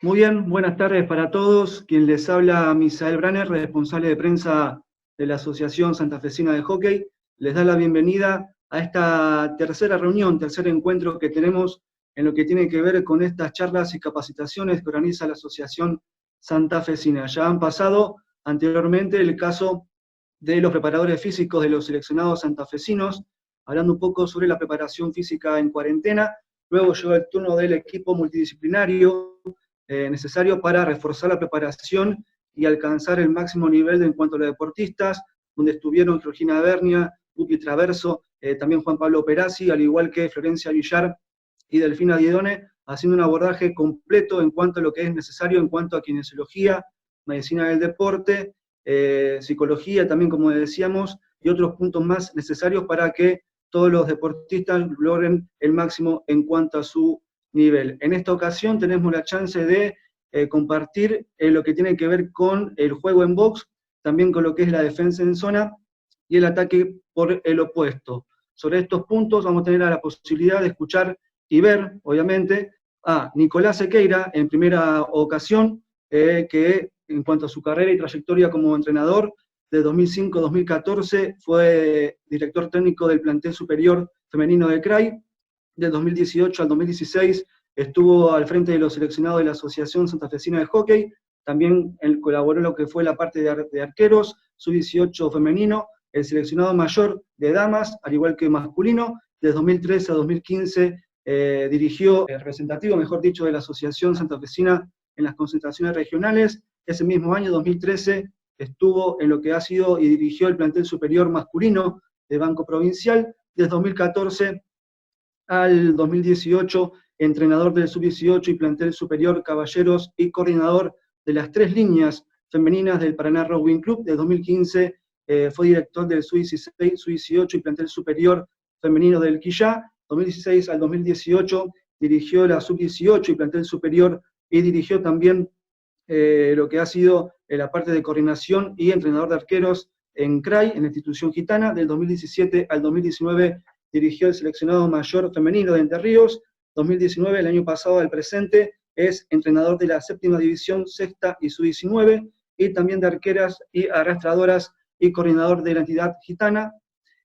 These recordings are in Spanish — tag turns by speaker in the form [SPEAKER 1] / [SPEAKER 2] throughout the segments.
[SPEAKER 1] Muy bien, buenas tardes para todos. Quien les habla, Misael Branner, responsable de prensa de la Asociación Santafesina de Hockey. Les da la bienvenida a esta tercera reunión, tercer encuentro que tenemos en lo que tiene que ver con estas charlas y capacitaciones que organiza la Asociación Santafesina. Ya han pasado anteriormente el caso de los preparadores físicos de los seleccionados santafesinos, hablando un poco sobre la preparación física en cuarentena. Luego llegó el turno del equipo multidisciplinario necesario para reforzar la preparación y alcanzar el máximo nivel en cuanto a los deportistas, donde estuvieron Georgina Bernia, Lupi Traverso, también Juan Pablo Perazzi, al igual que Florencia Villar y Delfina Diedone, haciendo un abordaje completo en cuanto a lo que es necesario en cuanto a kinesiología, medicina del deporte, psicología también, como decíamos, y otros puntos más necesarios para que todos los deportistas logren el máximo en cuanto a su nivel. En esta ocasión tenemos la chance de compartir lo que tiene que ver con el juego en box, también con lo que es la defensa en zona y el ataque por el opuesto. Sobre estos puntos vamos a tener la posibilidad de escuchar y ver, obviamente, a Nicolás Sequeira en primera ocasión, que en cuanto a su carrera y trayectoria como entrenador, de 2005-2014 fue director técnico del plantel superior femenino de CRAI. Del 2018 al 2016 estuvo al frente de los seleccionados de la Asociación Santafesina de Hockey. También él colaboró en lo que fue la parte de arqueros, sub-18 femenino, el seleccionado mayor de damas, al igual que masculino. Desde 2013 a 2015 dirigió el representativo, mejor dicho, de la Asociación Santafesina en las concentraciones regionales. Ese mismo año, 2013, estuvo en lo que ha sido y dirigió el plantel superior masculino de Banco Provincial. Desde 2014 al 2018, entrenador del sub-18 y plantel superior Caballeros y coordinador de las tres líneas femeninas del Paraná Rowing Club. De 2015 fue director del sub-16, sub-18 y plantel superior femenino del Quillá. 2016 al 2018 dirigió la sub-18 y plantel superior y dirigió también lo que ha sido la parte de coordinación y entrenador de arqueros en CRAI, en la institución gitana. Del 2017 al 2019 dirigió el seleccionado mayor femenino de Entre Ríos. 2019, el año pasado al presente, es entrenador de la séptima división, sexta y sub-19, y también de arqueras y arrastradoras y coordinador de la entidad gitana,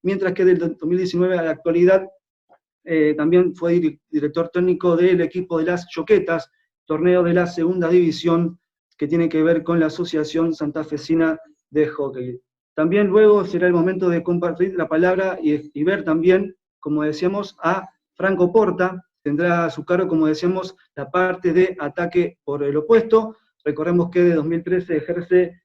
[SPEAKER 1] mientras que del 2019 a la actualidad también fue director técnico del equipo de las Choquetas, torneo de la segunda división que tiene que ver con la Asociación Santafesina de Hockey. También luego será el momento de compartir la palabra y ver también, como decíamos, a Franco Porta. Tendrá a su cargo, como decíamos, la parte de ataque por el opuesto. Recordemos que de 2013 ejerce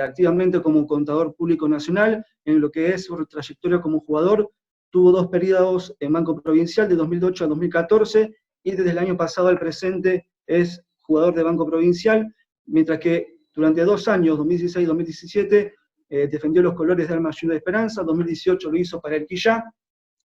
[SPEAKER 1] activamente como contador público nacional en lo que es su trayectoria como jugador. Tuvo 2 periodos en Banco Provincial, de 2008 a 2014, y desde el año pasado al presente es jugador de Banco Provincial, mientras que durante 2 años, 2016 y 2017, defendió los colores de Alma Junior de Esperanza. 2018 lo hizo para el Quillá,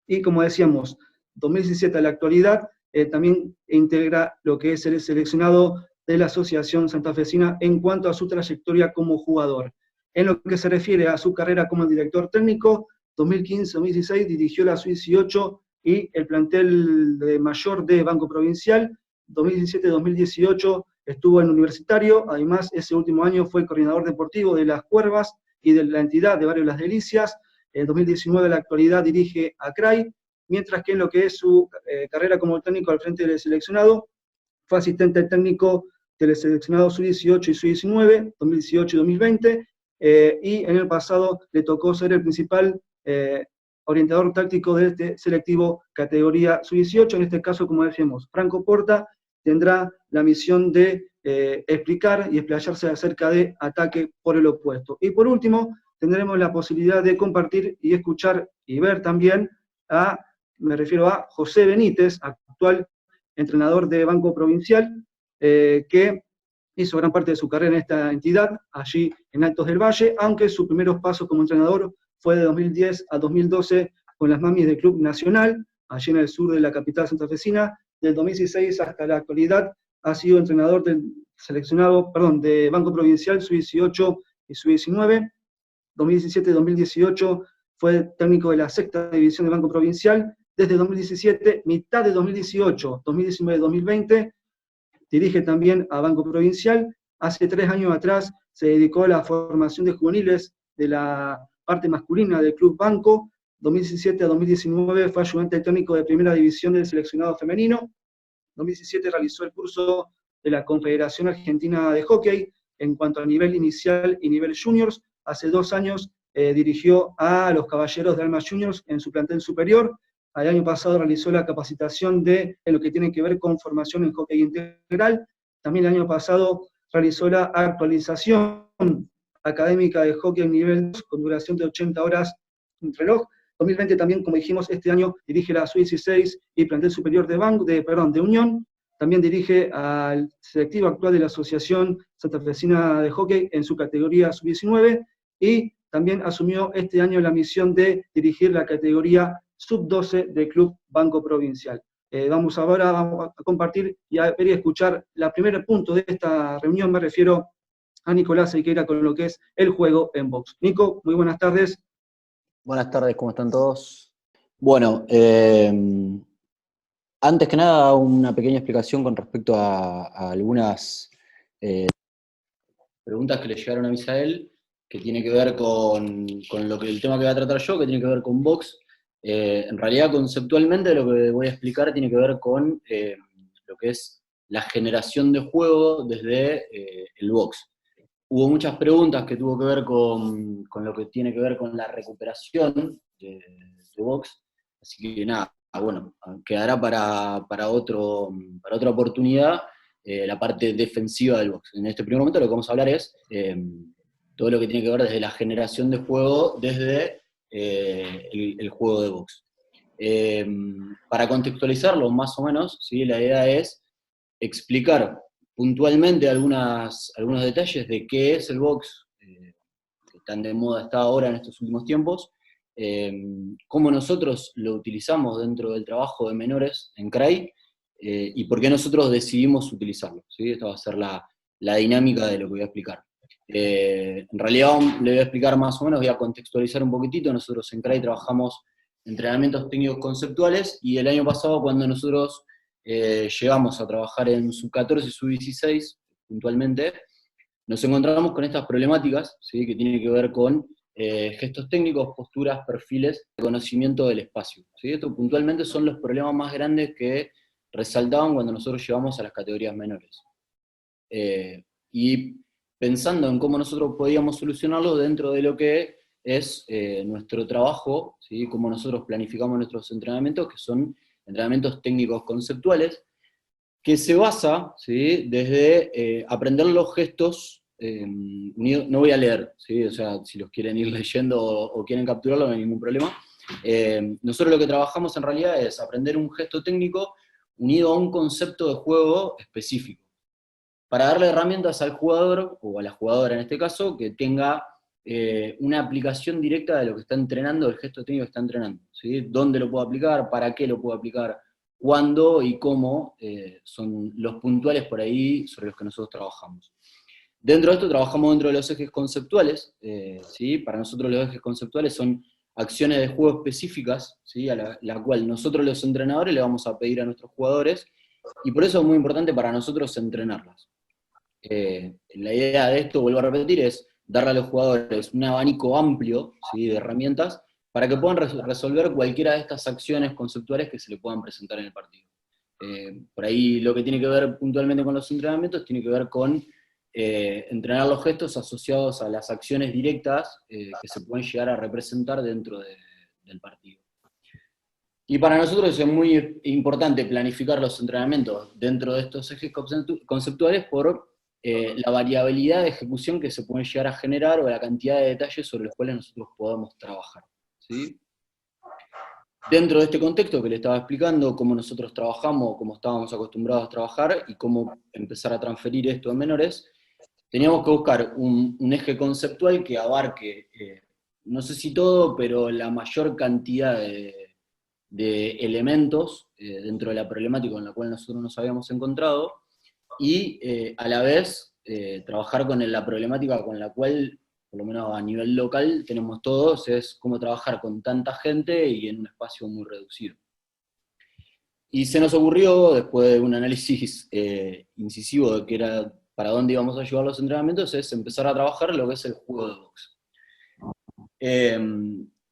[SPEAKER 1] y como decíamos, 2017 a la actualidad, también integra lo que es el seleccionado de la Asociación Santafesina en cuanto a su trayectoria como jugador. En lo que se refiere a su carrera como director técnico, 2015-2016 dirigió la sub-18 y el plantel de mayor de Banco Provincial. 2017-2018 estuvo en Universitario. Además, ese último año fue coordinador deportivo de las Cuervas y de la entidad de Barrio Las Delicias. En 2019 en la actualidad dirige a CRAI, mientras que en lo que es su carrera como técnico al frente del seleccionado, fue asistente técnico del seleccionado sub-18 y sub-19, 2018 y 2020, y en el pasado le tocó ser el principal orientador táctico de este selectivo categoría sub-18. En este caso, como decíamos, Franco Porta tendrá la misión de explicar y explayarse acerca de ataque por el opuesto. Y por último, tendremos la posibilidad de compartir y escuchar y ver también me refiero a José Benítez, actual entrenador de Banco Provincial, que hizo gran parte de su carrera en esta entidad, allí en Altos del Valle, aunque sus primeros pasos como entrenador fue de 2010 a 2012 con las mamis del Club Nacional, allí en el sur de la capital santafesina. Del 2016 hasta la actualidad ha sido entrenador del de Banco Provincial, sub-18 y sub-19. 2017-2018 fue técnico de la sexta división de Banco Provincial. Desde 2017, mitad de 2018, 2019-2020, dirige también a Banco Provincial. Hace 3 años atrás se dedicó a la formación de juveniles de la parte masculina del Club Banco. 2017 a 2019 fue ayudante técnico de primera división del seleccionado femenino. 2017 realizó el curso de la Confederación Argentina de Hockey en cuanto a nivel inicial y nivel juniors. Hace 2 años dirigió a los Caballeros de Alma Juniors en su plantel superior. El año pasado realizó la capacitación en lo que tiene que ver con formación en hockey integral. También el año pasado realizó la actualización académica de hockey en nivel 2 con duración de 80 horas en reloj. 2020 también, como dijimos, este año dirige la Sub-16 y plantel superior de Unión. También dirige al selectivo actual de la Asociación Santafesina de Hockey en su categoría Sub-19 y también asumió este año la misión de dirigir la categoría Sub-12 del Club Banco Provincial. Vamos a compartir y a ver y escuchar el primer punto de esta reunión. Me refiero a Nicolás Sequeira con lo que es el juego en box. Nico, muy buenas tardes.
[SPEAKER 2] Buenas tardes, ¿cómo están todos? Bueno, antes que nada, una pequeña explicación con respecto a algunas preguntas que le llegaron a Misael, que tiene que ver con el tema que voy a tratar yo, que tiene que ver con box. En realidad, conceptualmente, lo que voy a explicar tiene que ver con lo que es la generación de juego desde el box. Hubo muchas preguntas que tuvo que ver con lo que tiene que ver con la recuperación de box, así que nada, bueno, quedará para otra oportunidad la parte defensiva del box. En este primer momento lo que vamos a hablar es todo lo que tiene que ver desde la generación de juego, desde el juego de box. Para contextualizarlo más o menos, ¿sí? La idea es explicar puntualmente algunos detalles de qué es el box, que tan de moda está ahora en estos últimos tiempos, cómo nosotros lo utilizamos dentro del trabajo de menores en CRAI, y por qué nosotros decidimos utilizarlo, ¿sí? Esta va a ser la dinámica de lo que voy a explicar. En realidad le voy a explicar más o menos, voy a contextualizar un poquitito. Nosotros en CRAI trabajamos entrenamientos técnicos conceptuales, y el año pasado, cuando nosotros llegamos a trabajar en sub-14 y sub-16, puntualmente, nos encontramos con estas problemáticas, ¿sí? Que tienen que ver con gestos técnicos, posturas, perfiles, conocimiento del espacio, ¿sí? Esto puntualmente son los problemas más grandes que resaltaban cuando nosotros llegamos a las categorías menores. Y pensando en cómo nosotros podíamos solucionarlo dentro de lo que es nuestro trabajo, ¿sí? Cómo nosotros planificamos nuestros entrenamientos, que son entrenamientos técnicos conceptuales, que se basa, ¿sí? Desde aprender los gestos unidos. No voy a leer, ¿sí? O sea, si los quieren ir leyendo o quieren capturarlo, no hay ningún problema. Nosotros lo que trabajamos en realidad es aprender un gesto técnico unido a un concepto de juego específico, para darle herramientas al jugador, o a la jugadora en este caso, que tenga una aplicación directa de lo que está entrenando, el gesto técnico que está entrenando, ¿sí? Dónde lo puedo aplicar, para qué lo puedo aplicar, cuándo y cómo, son los puntuales por ahí sobre los que nosotros trabajamos. Dentro de esto trabajamos dentro de los ejes conceptuales, ¿sí? Para nosotros los ejes conceptuales son acciones de juego específicas, ¿sí? A la cual nosotros los entrenadores le vamos a pedir a nuestros jugadores, y por eso es muy importante para nosotros entrenarlas. La idea de esto, vuelvo a repetir, es darle a los jugadores un abanico amplio, ¿sí? De herramientas para que puedan resolver cualquiera de estas acciones conceptuales que se le puedan presentar en el partido. Por ahí lo que tiene que ver puntualmente con los entrenamientos tiene que ver con entrenar los gestos asociados a las acciones directas que se pueden llegar a representar dentro del partido. Y para nosotros es muy importante planificar los entrenamientos dentro de estos ejes conceptuales por la variabilidad de ejecución que se pueden llegar a generar, o la cantidad de detalles sobre los cuales nosotros podamos trabajar, ¿sí? Dentro de este contexto que le estaba explicando, cómo nosotros trabajamos, cómo estábamos acostumbrados a trabajar y cómo empezar a transferir esto en menores, teníamos que buscar un eje conceptual que abarque, no sé si todo, pero la mayor cantidad de elementos dentro de la problemática con la cual nosotros nos habíamos encontrado, y a la vez trabajar con la problemática con la cual, por lo menos a nivel local, tenemos todos, es cómo trabajar con tanta gente y en un espacio muy reducido. Y se nos ocurrió, después de un análisis incisivo de qué era, para dónde íbamos a llevar los entrenamientos, es empezar a trabajar lo que es el juego de box.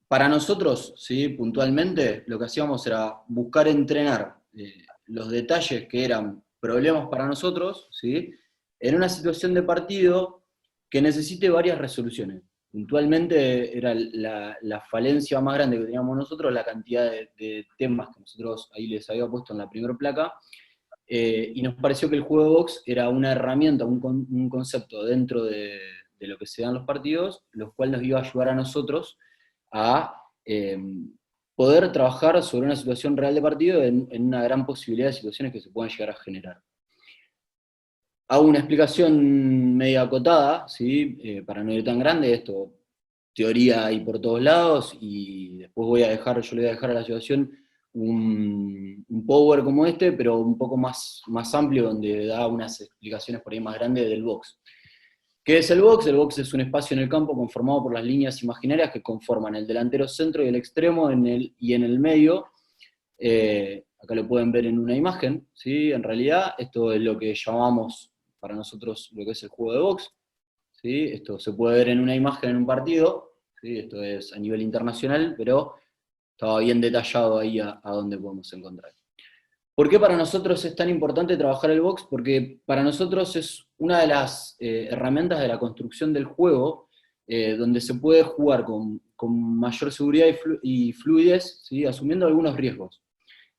[SPEAKER 2] Para nosotros, ¿sí? Puntualmente, lo que hacíamos era buscar entrenar los detalles que eran problemas para nosotros, ¿sí? En una situación de partido que necesite varias resoluciones. Puntualmente era la falencia más grande que teníamos nosotros, la cantidad de temas que nosotros ahí les había puesto en la primera placa, y nos pareció que el juego de box era una herramienta, un concepto dentro de lo que se dan los partidos, los cuales nos iba a ayudar a nosotros a poder trabajar sobre una situación real de partido en una gran posibilidad de situaciones que se puedan llegar a generar. Hago una explicación media acotada, ¿sí? Para no ir tan grande, esto, teoría hay por todos lados, y después yo le voy a dejar a la situación un power como este, pero un poco más amplio, donde da unas explicaciones por ahí más grandes del box. ¿Qué es el box? El box es un espacio en el campo conformado por las líneas imaginarias que conforman el delantero centro y el extremo y en el medio. Acá lo pueden ver en una imagen, ¿sí? En realidad esto es lo que llamamos para nosotros lo que es el juego de box, ¿sí? Esto se puede ver en una imagen en un partido, ¿sí? Esto es a nivel internacional, pero estaba bien detallado ahí a dónde podemos encontrar. ¿Por qué para nosotros es tan importante trabajar el box? Porque para nosotros es una de las herramientas de la construcción del juego, donde se puede jugar con mayor seguridad y fluidez, ¿sí? Asumiendo algunos riesgos.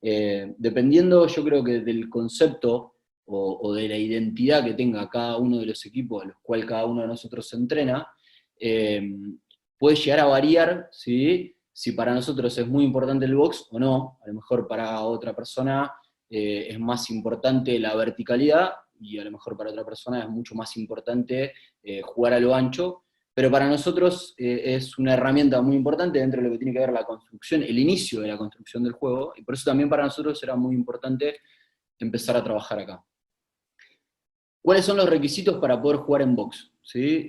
[SPEAKER 2] Dependiendo, yo creo que del concepto o de la identidad que tenga cada uno de los equipos a los cuales cada uno de nosotros se entrena, puede llegar a variar, ¿sí? Si para nosotros es muy importante el box o no. A lo mejor para otra persona es más importante la verticalidad, y a lo mejor para otra persona es mucho más importante jugar a lo ancho, pero para nosotros es una herramienta muy importante dentro de lo que tiene que ver la construcción, el inicio de la construcción del juego, y por eso también para nosotros era muy importante empezar a trabajar acá. ¿Cuáles son los requisitos para poder jugar en box? ¿Sí?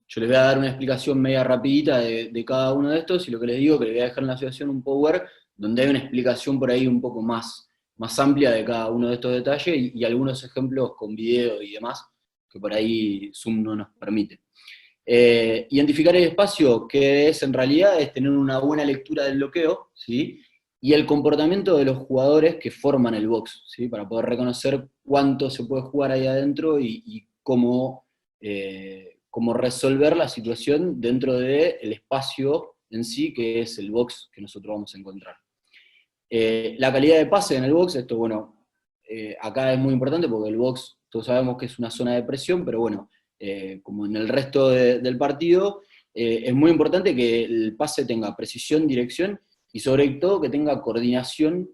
[SPEAKER 2] Yo les voy a dar una explicación media rapidita de cada uno de estos, y lo que les digo, que les voy a dejar en la situación un power donde hay una explicación por ahí un poco más amplia de cada uno de estos detalles, y algunos ejemplos con video y demás, que por ahí Zoom no nos permite. Identificar el espacio, que es en realidad es tener una buena lectura del bloqueo, ¿sí? Y el comportamiento de los jugadores que forman el box, ¿sí? Para poder reconocer cuánto se puede jugar ahí adentro y cómo resolver la situación dentro del espacio en sí, que es el box que nosotros vamos a encontrar. La calidad de pase en el box, esto, bueno, acá es muy importante porque el box, todos sabemos que es una zona de presión, pero bueno, como en el resto del partido, es muy importante que el pase tenga precisión, dirección, y sobre todo que tenga coordinación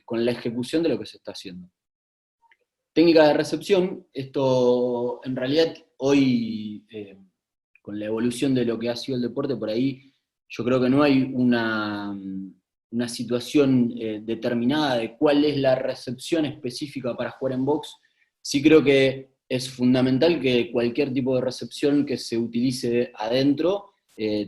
[SPEAKER 2] con la ejecución de lo que se está haciendo. Técnica de recepción, esto en realidad hoy, con la evolución de lo que ha sido el deporte, por ahí yo creo que no hay una situación determinada de cuál es la recepción específica para jugar en box. Sí creo que es fundamental que cualquier tipo de recepción que se utilice adentro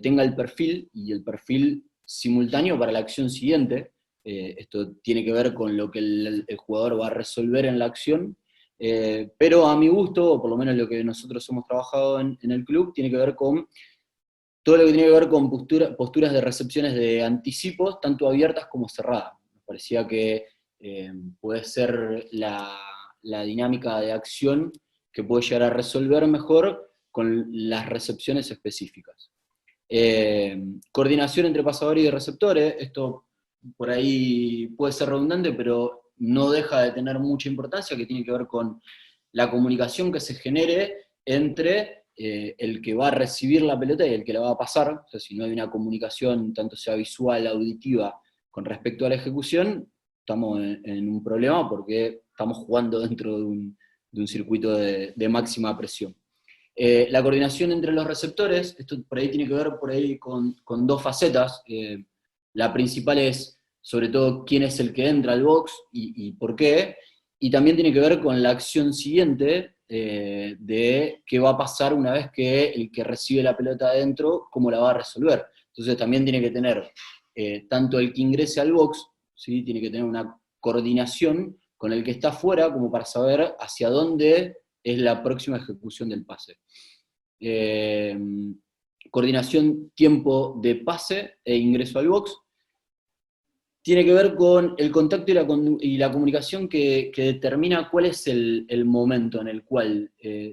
[SPEAKER 2] tenga el perfil, y el perfil simultáneo para la acción siguiente. Esto tiene que ver con lo que el jugador va a resolver en la acción, pero a mi gusto, o por lo menos lo que nosotros hemos trabajado en el club, tiene que ver con todo lo que tiene que ver con posturas de recepciones de anticipos, tanto abiertas como cerradas. Me parecía que puede ser la dinámica de acción que puede llegar a resolver mejor con las recepciones específicas. Coordinación entre pasadores y receptores, esto por ahí puede ser redundante, pero no deja de tener mucha importancia, que tiene que ver con la comunicación que se genere entre el que va a recibir la pelota y el que la va a pasar. O sea, si no hay una comunicación, tanto sea visual, auditiva, con respecto a la ejecución, estamos en un problema, porque estamos jugando dentro de un circuito de máxima presión. La coordinación entre los receptores, esto por ahí tiene que ver por ahí con dos facetas. La principal es, sobre todo, quién es el que entra al box y por qué, y también tiene que ver con la acción siguiente, de qué va a pasar una vez que el que recibe la pelota adentro, cómo la va a resolver. Entonces también tiene que tener, tanto el que ingrese al box, ¿sí? Tiene que tener una coordinación con el que está afuera, como para saber hacia dónde es la próxima ejecución del pase. Coordinación, tiempo de pase e ingreso al box. Tiene que ver con el contacto y la comunicación que determina cuál es el momento en el cual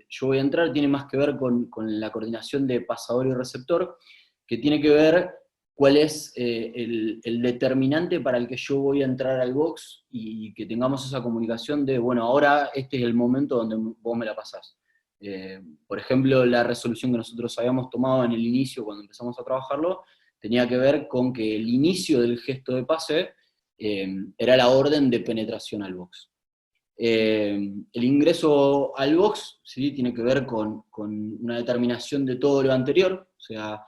[SPEAKER 2] yo voy a entrar. Tiene más que ver con la coordinación de pasador y receptor, que tiene que ver cuál es el determinante para el que yo voy a entrar al box y que tengamos esa comunicación de, bueno, ahora este es el momento donde vos me la pasás. Por ejemplo, la resolución que nosotros habíamos tomado en el inicio, cuando empezamos a trabajarlo, tenía que ver con que el inicio del gesto de pase era la orden de penetración al box. El ingreso al box, ¿sí?, tiene que ver con una determinación de todo lo anterior, o sea,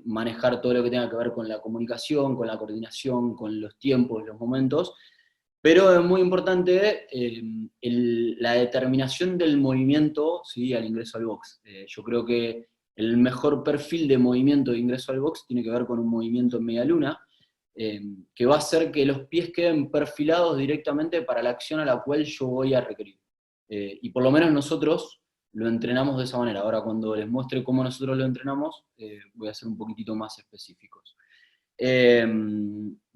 [SPEAKER 2] manejar todo lo que tenga que ver con la comunicación, con la coordinación, con los tiempos, los momentos, pero es muy importante la determinación del movimiento, ¿sí?, al ingreso al box. Yo creo que el mejor perfil de movimiento de ingreso al box tiene que ver con un movimiento en media luna, que va a hacer que los pies queden perfilados directamente para la acción a la cual yo voy a requerir. Y por lo menos nosotros lo entrenamos de esa manera. Ahora, cuando les muestre cómo nosotros lo entrenamos, voy a ser un poquitito más específicos.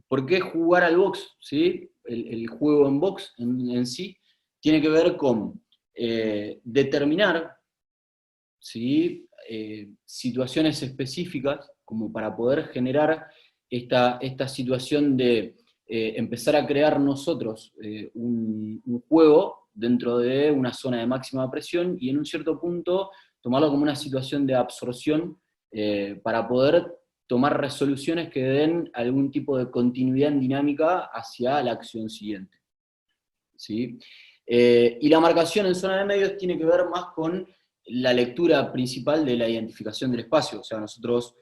[SPEAKER 2] ¿Por qué jugar al box? ¿Sí? El juego en box en sí tiene que ver con determinar, ¿sí?, situaciones específicas como para poder generar esta situación de empezar a crear nosotros un juego dentro de una zona de máxima presión y en un cierto punto tomarlo como una situación de absorción para poder tomar resoluciones que den algún tipo de continuidad en dinámica hacia la acción siguiente. ¿Sí? Y la marcación en zona de medios tiene que ver más con la lectura principal de la identificación del espacio. O sea, nosotros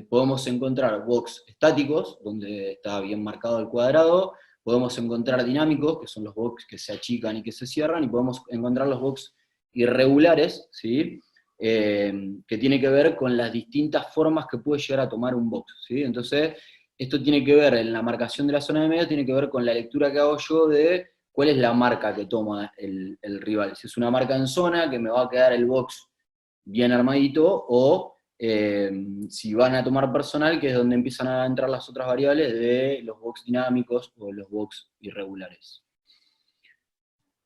[SPEAKER 2] podemos encontrar box estáticos, donde está bien marcado el cuadrado, podemos encontrar dinámicos, que son los box que se achican y que se cierran, y podemos encontrar los box irregulares, ¿sí?, que tiene que ver con las distintas formas que puede llegar a tomar un box, ¿sí? Entonces, esto tiene que ver, en la marcación de la zona de medios, tiene que ver con la lectura que hago yo de cuál es la marca que toma el rival. Si es una marca en zona, que me va a quedar el box bien armadito, o si van a tomar personal, que es donde empiezan a entrar las otras variables de los box dinámicos o los box irregulares.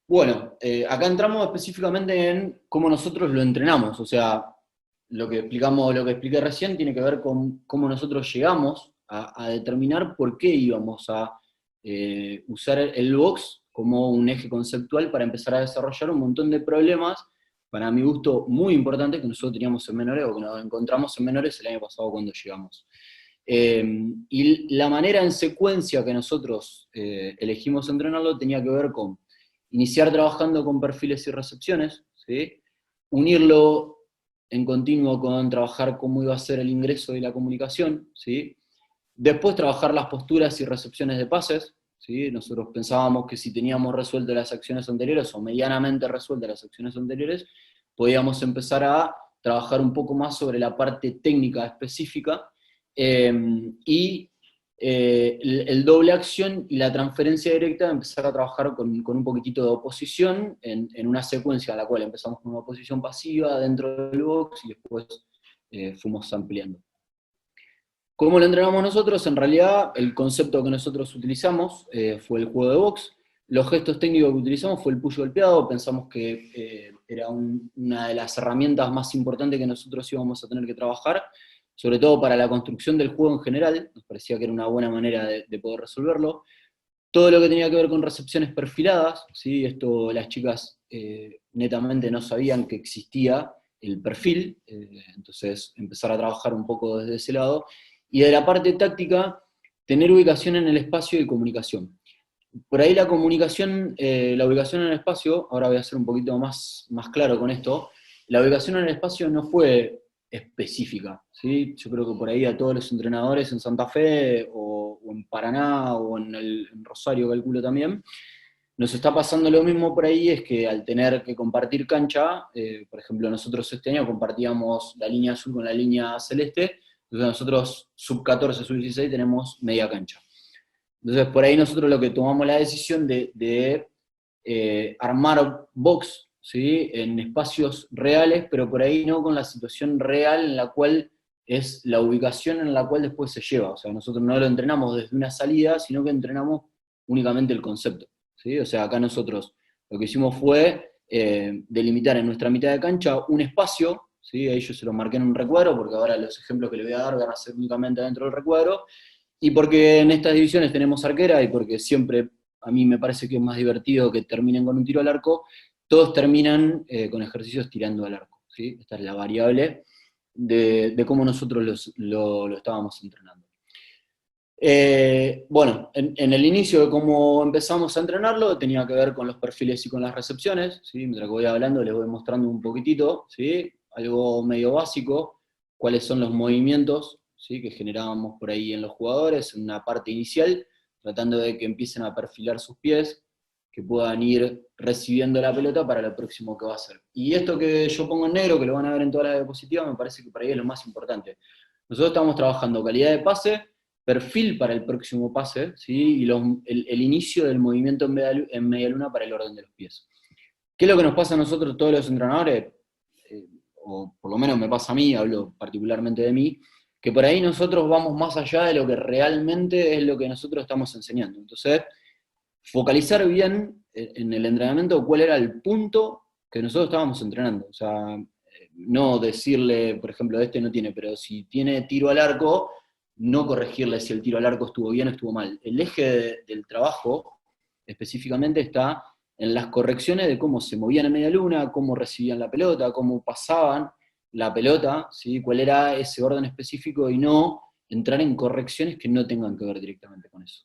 [SPEAKER 2] Bueno, acá entramos específicamente en cómo nosotros lo entrenamos, o sea, lo que expliqué recién tiene que ver con cómo nosotros llegamos a determinar por qué íbamos a usar el box como un eje conceptual para empezar a desarrollar un montón de problemas, para mi gusto, muy importantes que nosotros teníamos en menores, o que nos encontramos en menores el año pasado cuando llegamos. Y la manera en secuencia que nosotros elegimos entrenarlo tenía que ver con iniciar trabajando con perfiles y recepciones, ¿sí?, unirlo en continuo con trabajar cómo iba a ser el ingreso y la comunicación, ¿sí?, después trabajar las posturas y recepciones de pases, ¿sí?, nosotros pensábamos que si teníamos resueltas las acciones anteriores, o medianamente resueltas las acciones anteriores, podíamos empezar a trabajar un poco más sobre la parte técnica específica, y el doble acción y la transferencia directa, empezar a trabajar con un poquitito de oposición en una secuencia en la cual empezamos con una oposición pasiva dentro del box y después fuimos ampliando. ¿Cómo lo entrenamos nosotros? En realidad, el concepto que nosotros utilizamos fue el juego de box. Los gestos técnicos que utilizamos fue el push golpeado. Pensamos que era una de las herramientas más importantes que nosotros íbamos a tener que trabajar, sobre todo para la construcción del juego en general. Nos parecía que era una buena manera de poder resolverlo. Todo lo que tenía que ver con recepciones perfiladas, ¿sí?, esto las chicas netamente no sabían que existía el perfil, entonces empezar a trabajar un poco desde ese lado. Y de la parte táctica, tener ubicación en el espacio y comunicación. Por ahí la comunicación, la ubicación en el espacio, ahora voy a ser un poquito más claro con esto, la ubicación en el espacio no fue específica, ¿sí? Yo creo que por ahí a todos los entrenadores en Santa Fe, o en Paraná, o en Rosario, calculo también, nos está pasando lo mismo por ahí, es que al tener que compartir cancha, por ejemplo, nosotros este año compartíamos la línea azul con la línea celeste, entonces nosotros sub 14, sub 16 tenemos media cancha. Entonces, por ahí nosotros lo que tomamos la decisión de armar box, ¿sí?, en espacios reales, pero por ahí no con la situación real en la cual es la ubicación en la cual después se lleva. O sea, nosotros no lo entrenamos desde una salida, sino que entrenamos únicamente el concepto, ¿sí? O sea, acá nosotros lo que hicimos fue delimitar en nuestra mitad de cancha un espacio, ¿sí? Ahí yo se lo marqué en un recuadro, porque ahora los ejemplos que le voy a dar van a ser únicamente dentro del recuadro, y porque en estas divisiones tenemos arquera, y porque siempre a mí me parece que es más divertido que terminen con un tiro al arco, todos terminan con ejercicios tirando al arco, ¿sí? Esta es la variable de cómo nosotros lo estábamos entrenando. Bueno, en el inicio de cómo empezamos a entrenarlo, tenía que ver con los perfiles y con las recepciones, ¿sí? Mientras que voy hablando les voy mostrando un poquitito, ¿sí? Algo medio básico, cuáles son los movimientos, ¿sí?, que generábamos por ahí en los jugadores, en una parte inicial, tratando de que empiecen a perfilar sus pies, que puedan ir recibiendo la pelota para lo próximo que va a hacer. Y esto que yo pongo en negro, que lo van a ver en toda la diapositiva, me parece que por ahí es lo más importante. Nosotros estamos trabajando calidad de pase, perfil para el próximo pase, ¿sí?, y el inicio del movimiento en media luna para el orden de los pies. ¿Qué es lo que nos pasa a nosotros todos los entrenadores? O por lo menos me pasa a mí, hablo particularmente de mí, que por ahí nosotros vamos más allá de lo que realmente es lo que nosotros estamos enseñando. Entonces, focalizar bien en el entrenamiento cuál era el punto que nosotros estábamos entrenando. O sea, no decirle, por ejemplo, este no tiene, pero si tiene tiro al arco, no corregirle si el tiro al arco estuvo bien o estuvo mal. El eje del trabajo específicamente está en las correcciones de cómo se movían en media luna, cómo recibían la pelota, cómo pasaban la pelota, ¿sí?, cuál era ese orden específico, y no entrar en correcciones que no tengan que ver directamente con eso.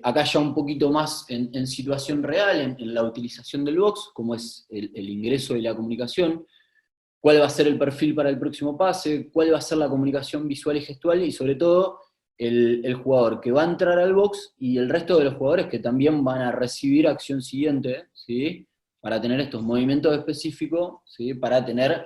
[SPEAKER 2] Acá ya un poquito más en situación real, en la utilización del box, como es el ingreso y la comunicación, cuál va a ser el perfil para el próximo pase, cuál va a ser la comunicación visual y gestual, y sobre todo el jugador que va a entrar al box y el resto de los jugadores que también van a recibir acción siguiente, ¿sí?, para tener estos movimientos específicos, ¿sí?, para tener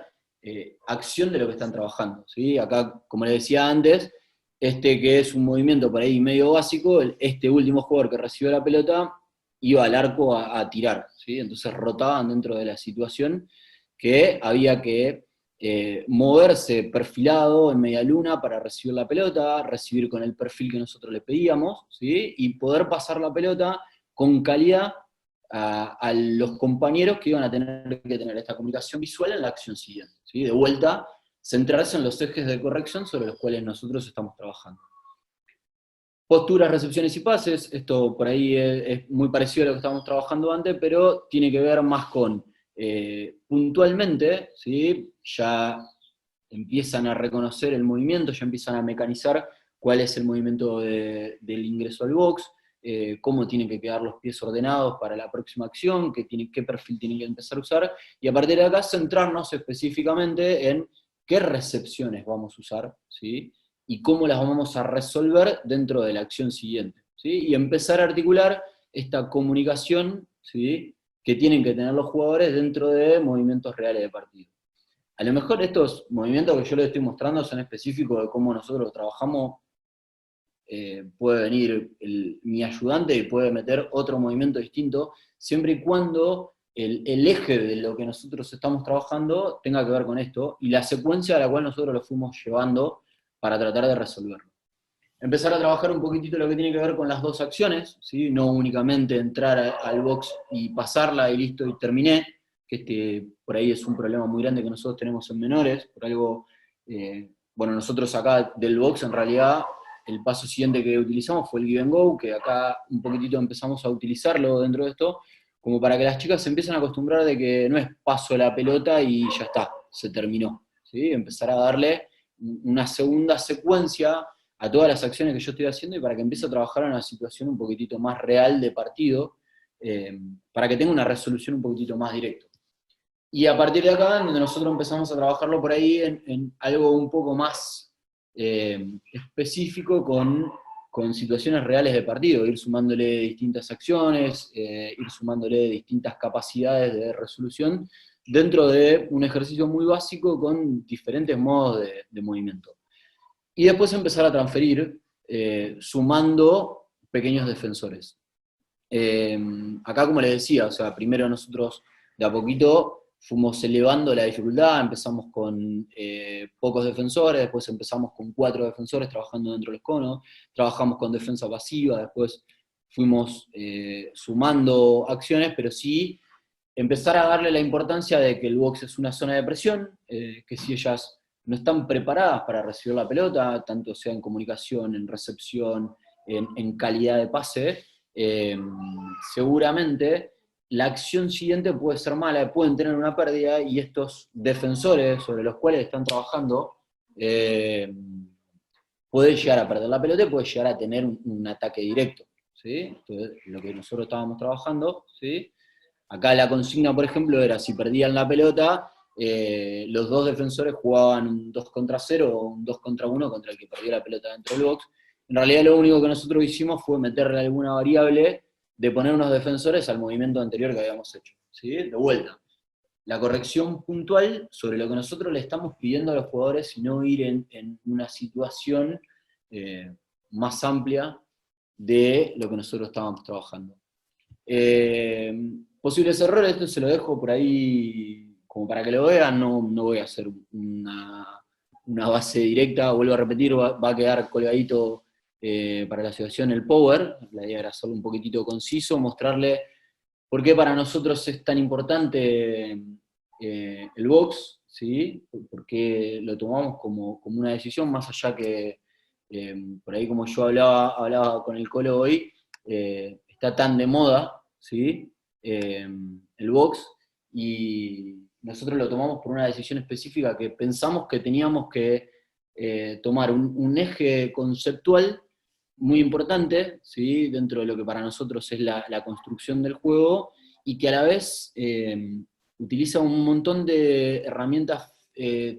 [SPEAKER 2] acción de lo que están trabajando, ¿sí? Acá, como les decía antes, que es un movimiento por ahí medio básico, este último jugador que recibió la pelota iba al arco a tirar, ¿sí? Entonces rotaban dentro de la situación que había que moverse perfilado en media luna para recibir la pelota, recibir con el perfil que nosotros le pedíamos, ¿sí?, y poder pasar la pelota con calidad a los compañeros que iban a tener que tener esta comunicación visual en la acción siguiente, ¿sí? De vuelta, centrarse en los ejes de corrección sobre los cuales nosotros estamos trabajando. Posturas, recepciones y pases, esto por ahí es muy parecido a lo que estábamos trabajando antes, pero tiene que ver más con puntualmente, ¿sí?, ya empiezan a reconocer el movimiento, ya empiezan a mecanizar cuál es el movimiento del ingreso al box, cómo tienen que quedar los pies ordenados para la próxima acción, qué perfil tienen que empezar a usar, y a partir de acá centrarnos específicamente en qué recepciones vamos a usar, ¿sí?, y cómo las vamos a resolver dentro de la acción siguiente, ¿sí?, y empezar a articular esta comunicación, ¿sí?, que tienen que tener los jugadores dentro de movimientos reales de partido. A lo mejor estos movimientos que yo les estoy mostrando son específicos de cómo nosotros trabajamos. Puede venir mi ayudante y puede meter otro movimiento distinto, siempre y cuando el eje de lo que nosotros estamos trabajando tenga que ver con esto, y la secuencia a la cual nosotros lo fuimos llevando para tratar de resolverlo. Empezar a trabajar un poquitito lo que tiene que ver con las dos acciones, ¿sí?, no únicamente entrar al box y pasarla y listo y terminé, que por ahí es un problema muy grande que nosotros tenemos en menores, por algo, bueno, nosotros acá del box en realidad el paso siguiente que utilizamos fue el give and go, que acá un poquitito empezamos a utilizarlo dentro de esto, como para que las chicas se empiecen a acostumbrar de que no es paso la pelota y ya está, se terminó, ¿sí?, empezar a darle una segunda secuencia a todas las acciones que yo estoy haciendo, y para que empiece a trabajar en una situación un poquitito más real de partido, para que tenga una resolución un poquitito más directa. Y a partir de acá, donde nosotros empezamos a trabajarlo por ahí en algo un poco más específico con situaciones reales de partido, ir sumándole distintas acciones, ir sumándole distintas capacidades de resolución dentro de un ejercicio muy básico con diferentes modos de movimiento. Y después empezar a transferir sumando pequeños defensores. Acá, como les decía, o sea, primero nosotros de a poquito fuimos elevando la dificultad, empezamos con pocos defensores, después empezamos con 4 defensores trabajando dentro de los conos, trabajamos con defensa pasiva, después fuimos sumando acciones, pero sí empezar a darle la importancia de que el box es una zona de presión, que si ellas no están preparadas para recibir la pelota, tanto sea en comunicación, en recepción, en calidad de pase, seguramente la acción siguiente puede ser mala, pueden tener una pérdida, y estos defensores sobre los cuales están trabajando puede llegar a perder la pelota y puede llegar a tener un ataque directo. ¿Sí? Entonces, lo que nosotros estábamos trabajando, ¿sí? Acá la consigna, por ejemplo, era si perdían la pelota, los 2 defensores jugaban un 2 contra 0 o un 2 contra 1 contra el que perdió la pelota dentro del box. En realidad lo único que nosotros hicimos fue meterle alguna variable de poner unos defensores al movimiento anterior que habíamos hecho. ¿Sí? De vuelta. La corrección puntual sobre lo que nosotros le estamos pidiendo a los jugadores y no ir en una situación más amplia de lo que nosotros estábamos trabajando. Posibles errores, esto se lo dejo por ahí como para que lo vean, no voy a hacer una base directa, vuelvo a repetir, va a quedar colgadito para la situación el power, la idea era hacerlo un poquitito conciso, mostrarle por qué para nosotros es tan importante el box, ¿sí? Por qué lo tomamos como una decisión, más allá que por ahí como yo hablaba con el Colo hoy, está tan de moda, ¿sí? El box, y nosotros lo tomamos por una decisión específica que pensamos que teníamos que tomar un eje conceptual muy importante, ¿sí? Dentro de lo que para nosotros es la construcción del juego, y que a la vez utiliza un montón de herramientas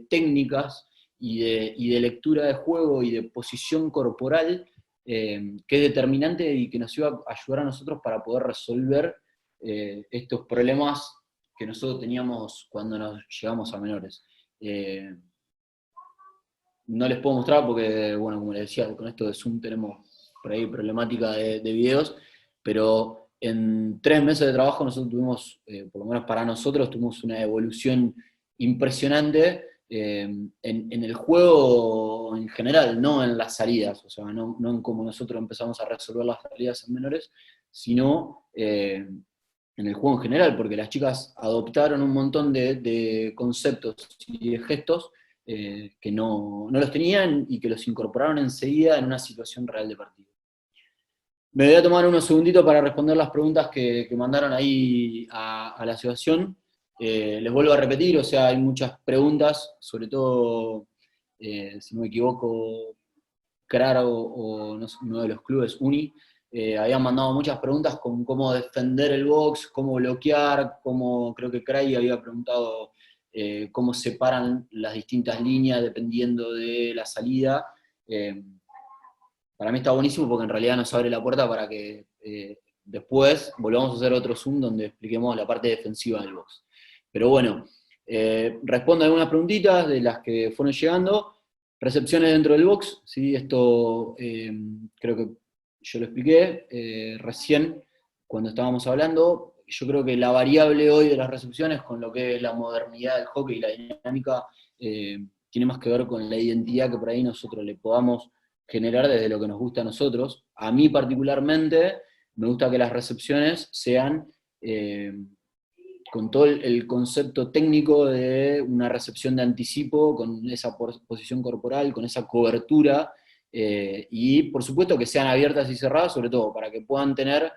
[SPEAKER 2] técnicas y de lectura de juego y de posición corporal, que es determinante y que nos iba a ayudar a nosotros para poder resolver estos problemas que nosotros teníamos cuando nos llegamos a menores. No les puedo mostrar porque, bueno, como les decía, con esto de Zoom tenemos por ahí problemática de videos, pero en 3 meses de trabajo nosotros tuvimos, por lo menos para nosotros, tuvimos una evolución impresionante en el juego en general, no en las salidas, o sea, no en cómo nosotros empezamos a resolver las salidas en menores, sino en el juego en general, porque las chicas adoptaron un montón de conceptos y de gestos que no los tenían y que los incorporaron enseguida en una situación real de partido. Me voy a tomar unos segunditos para responder las preguntas que mandaron ahí a la asociación. Les vuelvo a repetir, o sea, hay muchas preguntas, sobre todo, si no me equivoco, Claro o no sé, uno de los clubes, Uni, habían mandado muchas preguntas con cómo defender el box, cómo bloquear, creo que Craig había preguntado cómo separan las distintas líneas dependiendo de la salida. Para mí está buenísimo porque en realidad nos abre la puerta para que después volvamos a hacer otro Zoom donde expliquemos la parte defensiva del box. Pero bueno, respondo a algunas preguntitas de las que fueron llegando. Recepciones dentro del box, ¿sí? Esto creo que yo lo expliqué recién cuando estábamos hablando. Yo creo que la variable hoy de las recepciones, con lo que es la modernidad del hockey y la dinámica, tiene más que ver con la identidad que por ahí nosotros le podamos generar desde lo que nos gusta a nosotros. A mí particularmente me gusta que las recepciones sean con todo el concepto técnico de una recepción de anticipo, con esa posición corporal, con esa cobertura, y por supuesto que sean abiertas y cerradas, sobre todo para que puedan tener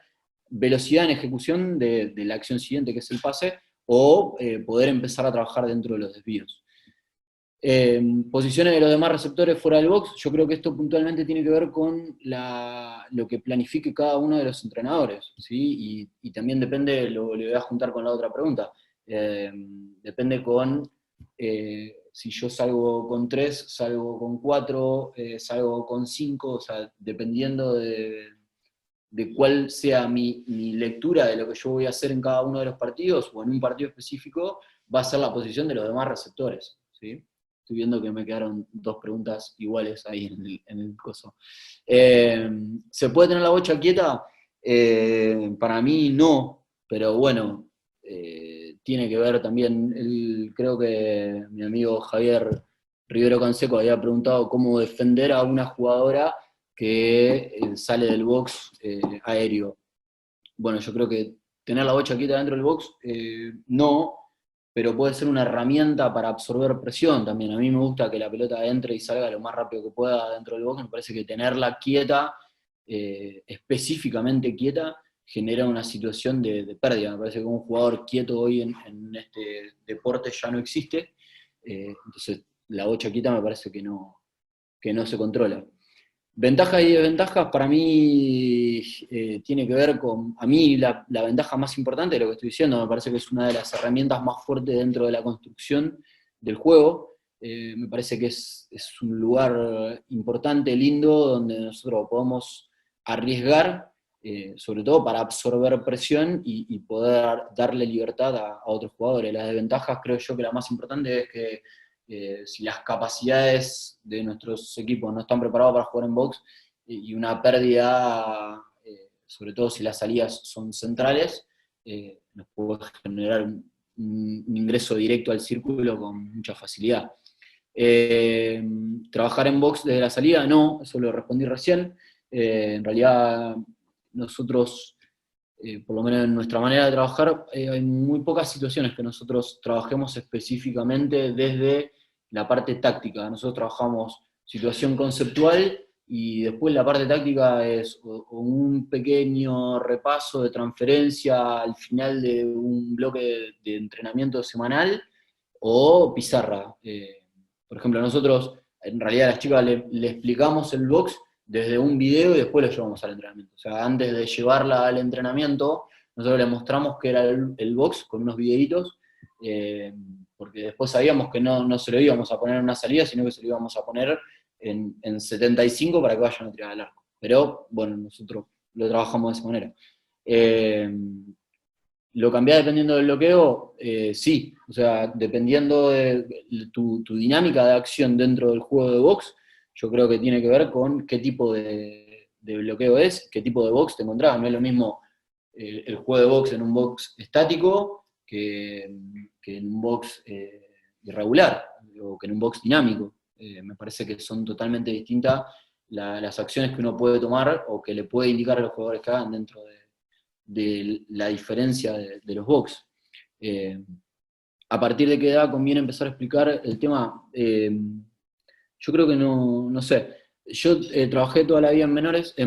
[SPEAKER 2] velocidad en ejecución de la acción siguiente, que es el pase, o poder empezar a trabajar dentro de los desvíos. Posiciones de los demás receptores fuera del box, yo creo que esto puntualmente tiene que ver con lo que planifique cada uno de los entrenadores, ¿sí? Y también depende, le voy a juntar con la otra pregunta, depende con si yo salgo con 3, salgo con 4, salgo con 5, o sea, dependiendo de cuál sea mi lectura de lo que yo voy a hacer en cada uno de los partidos, o en un partido específico, va a ser la posición de los demás receptores, ¿sí? estoy viendo que me quedaron 2 preguntas iguales ahí en el coso. ¿Se puede tener la bocha quieta? Para mí no, pero bueno, tiene que ver también, creo que mi amigo Javier Rivero Canseco había preguntado cómo defender a una jugadora que sale del box aéreo. Bueno, yo creo que tener la bocha quieta dentro del box, no, pero puede ser una herramienta para absorber presión también. A mí me gusta que la pelota entre y salga lo más rápido que pueda dentro del box. Me parece que tenerla quieta, específicamente quieta, genera una situación de pérdida. Me parece que un jugador quieto hoy en este deporte ya no existe. Entonces, la bocha quieta me parece que no se controla. Ventajas y desventajas para mí tiene que ver con, a mí la ventaja más importante de lo que estoy diciendo, me parece que es una de las herramientas más fuertes dentro de la construcción del juego. Me parece que es un lugar importante, lindo, donde nosotros podemos arriesgar, sobre todo para absorber presión y poder darle libertad a otros jugadores. Las desventajas creo yo que la más importante es que si las capacidades de nuestros equipos no están preparados para jugar en box y una pérdida, sobre todo si las salidas son centrales, nos puede generar un ingreso directo al círculo con mucha facilidad. Trabajar en box desde la salida, no, eso lo respondí recién. En realidad nosotros, por lo menos en nuestra manera de trabajar, hay muy pocas situaciones que nosotros trabajemos específicamente desde la parte táctica. Nosotros trabajamos situación conceptual y después la parte táctica es o un pequeño repaso de transferencia al final de un bloque de entrenamiento semanal o pizarra. Por ejemplo, nosotros en realidad a las chicas le explicamos el box desde un video y después lo llevamos al entrenamiento. O sea, antes de llevarla al entrenamiento, nosotros le mostramos que era el box con unos videitos, porque después sabíamos que no se lo íbamos a poner en una salida, sino que se lo íbamos a poner en 75 para que vayan a tirar al arco. Pero, bueno, nosotros lo trabajamos de esa manera. ¿Lo cambiás dependiendo del bloqueo? Sí, o sea, dependiendo de tu dinámica de acción dentro del juego de box, yo creo que tiene que ver con qué tipo de bloqueo es, qué tipo de box te encontrás. No es lo mismo el juego de box en un box estático que en un box irregular o que en un box dinámico. Me parece que son totalmente distintas las acciones que uno puede tomar o que le puede indicar a los jugadores que hagan dentro de la diferencia de los box. A partir de qué edad conviene empezar a explicar el tema, yo creo que no sé. Yo trabajé toda la vida en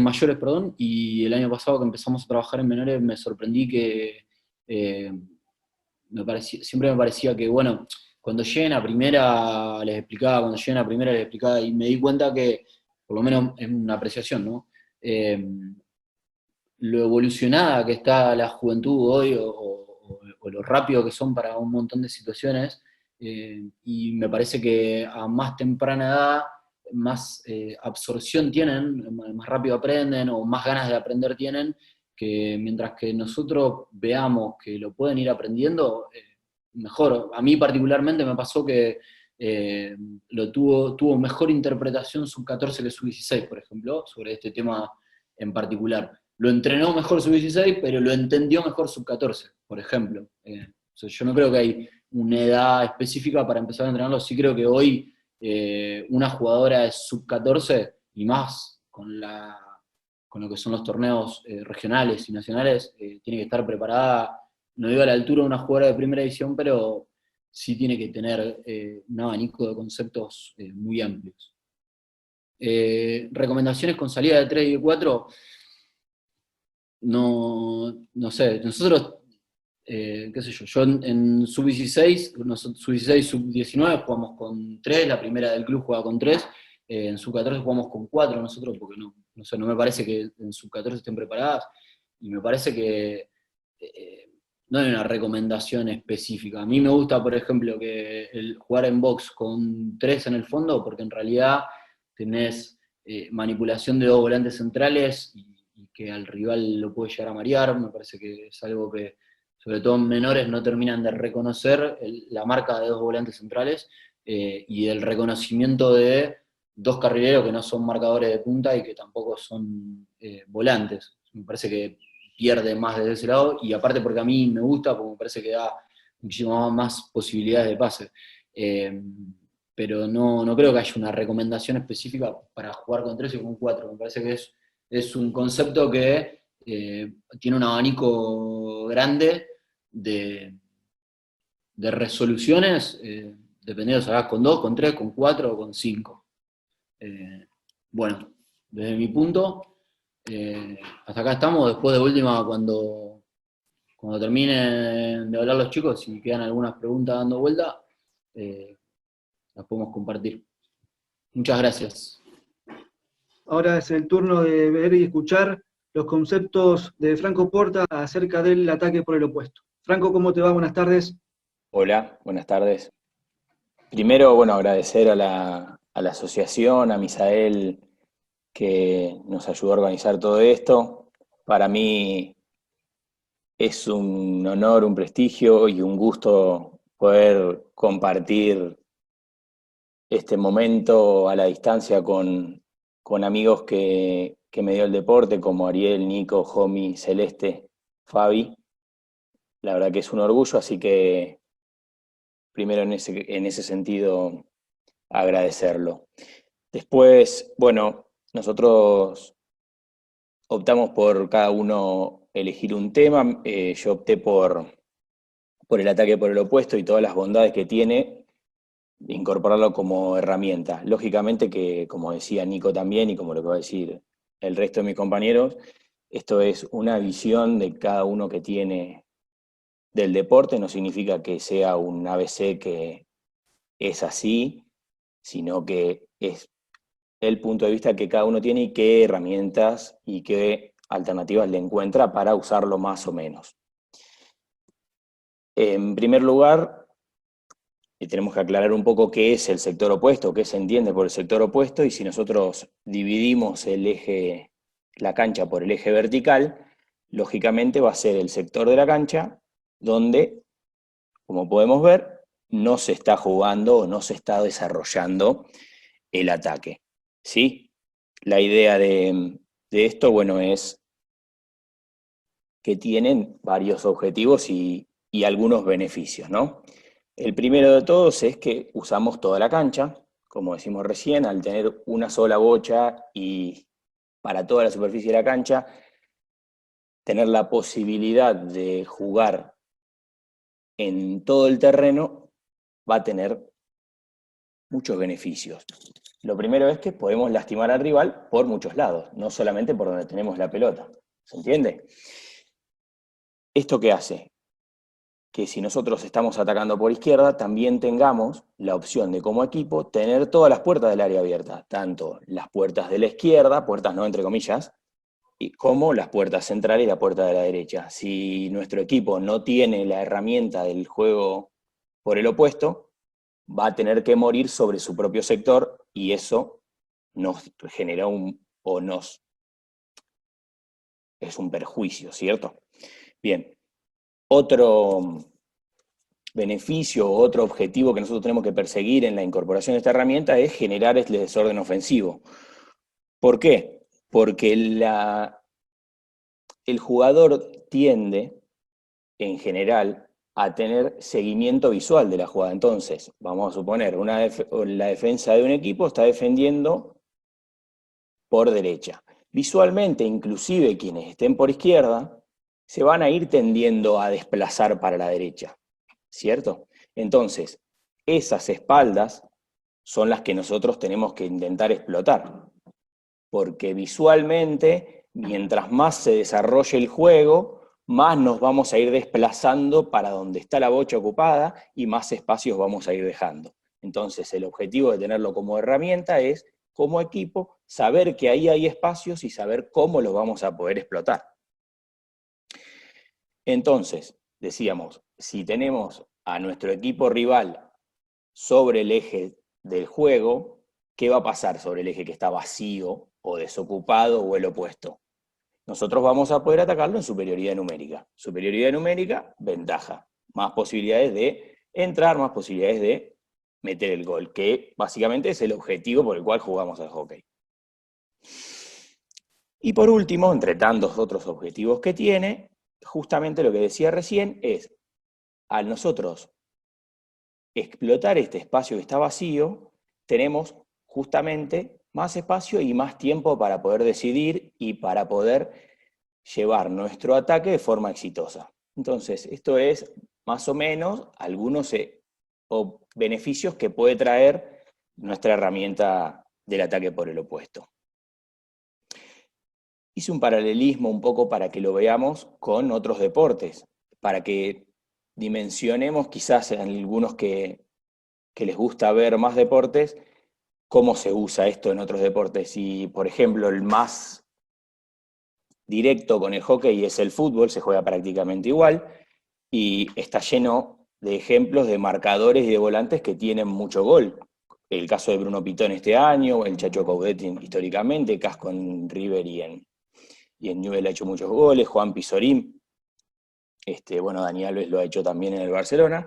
[SPEAKER 2] mayores, perdón, y el año pasado que empezamos a trabajar en menores me sorprendí que siempre me parecía que, bueno, cuando lleguen a primera les explicaba, y me di cuenta que, por lo menos en una apreciación, ¿no? Lo evolucionada que está la juventud hoy o lo rápido que son para un montón de situaciones, y me parece que a más temprana edad más absorción tienen, más rápido aprenden o más ganas de aprender tienen, que mientras que nosotros veamos que lo pueden ir aprendiendo, mejor. A mí particularmente me pasó que tuvo mejor interpretación sub-14 que sub-16, por ejemplo, sobre este tema en particular. Lo entrenó mejor sub-16, pero lo entendió mejor sub-14, por ejemplo. O sea, yo no creo que hay una edad específica para empezar a entrenarlo. Sí creo que hoy una jugadora de sub-14, y más con lo que son los torneos regionales y nacionales, tiene que estar preparada, no digo a la altura de una jugadora de primera división, pero sí tiene que tener un abanico de conceptos muy amplios. Recomendaciones con salida de 3 y de 4, no sé, nosotros, qué sé yo en sub-16, sub-16, sub-19 jugamos con 3, la primera del club juega con 3, en sub-14 jugamos con 4 nosotros, porque no sé, no me parece que en sub-14 estén preparadas, y me parece que no hay una recomendación específica. A mí me gusta, por ejemplo, que jugar en box con 3 en el fondo, porque en realidad tenés manipulación de 2 volantes centrales y que al rival lo puede llegar a marear. Me parece que es algo que, sobre todo en menores, no terminan de reconocer la marca de 2 volantes centrales, y del reconocimiento de dos carrileros que no son marcadores de punta y que tampoco son volantes. Me parece que pierde más desde ese lado, y aparte porque a mí me gusta, porque me parece que da muchísimas más posibilidades de pase. Pero no creo que haya una recomendación específica para jugar con 3 y con 4. Me parece que es un concepto que tiene un abanico grande de resoluciones, dependiendo si hagas con 2, con 3, con 4 o con 5. Bueno, desde mi punto, hasta acá estamos. Después de última, cuando terminen de hablar los chicos, si quedan algunas preguntas dando vuelta, las podemos compartir. Muchas gracias.
[SPEAKER 1] Ahora es el turno de ver y escuchar los conceptos de Franco Porta acerca del ataque por el opuesto. Franco, ¿cómo te va? Buenas tardes.
[SPEAKER 3] Hola, buenas tardes. Primero, bueno, agradecer a la asociación, a Misael, que nos ayudó a organizar todo esto. Para mí es un honor, un prestigio y un gusto poder compartir este momento a la distancia con amigos que me dio el deporte, como Ariel, Nico, Jomi, Celeste, Fabi. La verdad que es un orgullo, así que primero en ese sentido agradecerlo. Después, bueno, nosotros optamos por cada uno elegir un tema. Yo opté por el ataque por el opuesto y todas las bondades que tiene, incorporarlo como herramienta. Lógicamente que, como decía Nico también, y como lo que va a decir el resto de mis compañeros, esto es una visión de cada uno que tiene del deporte. No significa que sea un ABC que es así, sino que es el punto de vista que cada uno tiene y qué herramientas y qué alternativas le encuentra para usarlo más o menos. En primer lugar, tenemos que aclarar un poco qué es el sector opuesto, qué se entiende por el sector opuesto, y si nosotros dividimos la cancha por el eje vertical, lógicamente va a ser el sector de la cancha donde, como podemos ver, no se está jugando o no se está desarrollando el ataque, ¿sí? La idea de esto, bueno, es que tienen varios objetivos y algunos beneficios, ¿no? El primero de todos es que usamos toda la cancha, como decimos recién, al tener una sola bocha y para toda la superficie de la cancha, tener la posibilidad de jugar en todo el terreno va a tener muchos beneficios. Lo primero es que podemos lastimar al rival por muchos lados, no solamente por donde tenemos la pelota. ¿Se entiende? ¿Esto qué hace? Que si nosotros estamos atacando por izquierda, también tengamos la opción de, como equipo, tener todas las puertas del área abiertas, tanto las puertas de la izquierda, puertas no entre comillas, como las puertas centrales y la puerta de la derecha. Si nuestro equipo no tiene la herramienta del juego por el opuesto, va a tener que morir sobre su propio sector, y eso nos genera es un perjuicio, ¿cierto? Bien, otro beneficio, otro objetivo que nosotros tenemos que perseguir en la incorporación de esta herramienta es generar este desorden ofensivo. ¿Por qué? Porque el jugador tiende, en general, a tener seguimiento visual de la jugada. Entonces, vamos a suponer, la defensa de un equipo está defendiendo por derecha. Visualmente, inclusive quienes estén por izquierda, se van a ir tendiendo a desplazar para la derecha, ¿cierto? Entonces, esas espaldas son las que nosotros tenemos que intentar explotar, porque visualmente, mientras más se desarrolle el juego, más nos vamos a ir desplazando para donde está la bocha ocupada y más espacios vamos a ir dejando. Entonces, el objetivo de tenerlo como herramienta es, como equipo, saber que ahí hay espacios y saber cómo los vamos a poder explotar. Entonces, decíamos, si tenemos a nuestro equipo rival sobre el eje del juego, ¿qué va a pasar sobre el eje que está vacío o desocupado o el opuesto? Nosotros vamos a poder atacarlo en superioridad numérica. Superioridad numérica, ventaja. Más posibilidades de entrar, más posibilidades de meter el gol, que básicamente es el objetivo por el cual jugamos al hockey. Y por último, entre tantos otros objetivos que tiene, justamente lo que decía recién es, al nosotros explotar este espacio que está vacío, tenemos justamente más espacio y más tiempo para poder decidir y para poder llevar nuestro ataque de forma exitosa. Entonces, esto es más o menos algunos beneficios que puede traer nuestra herramienta del ataque por el opuesto. Hice un paralelismo un poco para que lo veamos con otros deportes, para que dimensionemos quizás en algunos que les gusta ver más deportes, cómo se usa esto en otros deportes. Y, por ejemplo, el más directo con el hockey es el fútbol, se juega prácticamente igual, y está lleno de ejemplos de marcadores y de volantes que tienen mucho gol. El caso de Bruno Pitón este año, el Chacho Coudet históricamente, Casco en River y en Newell ha hecho muchos goles, Juan Pizorín, bueno, Dani Alves lo ha hecho también en el Barcelona,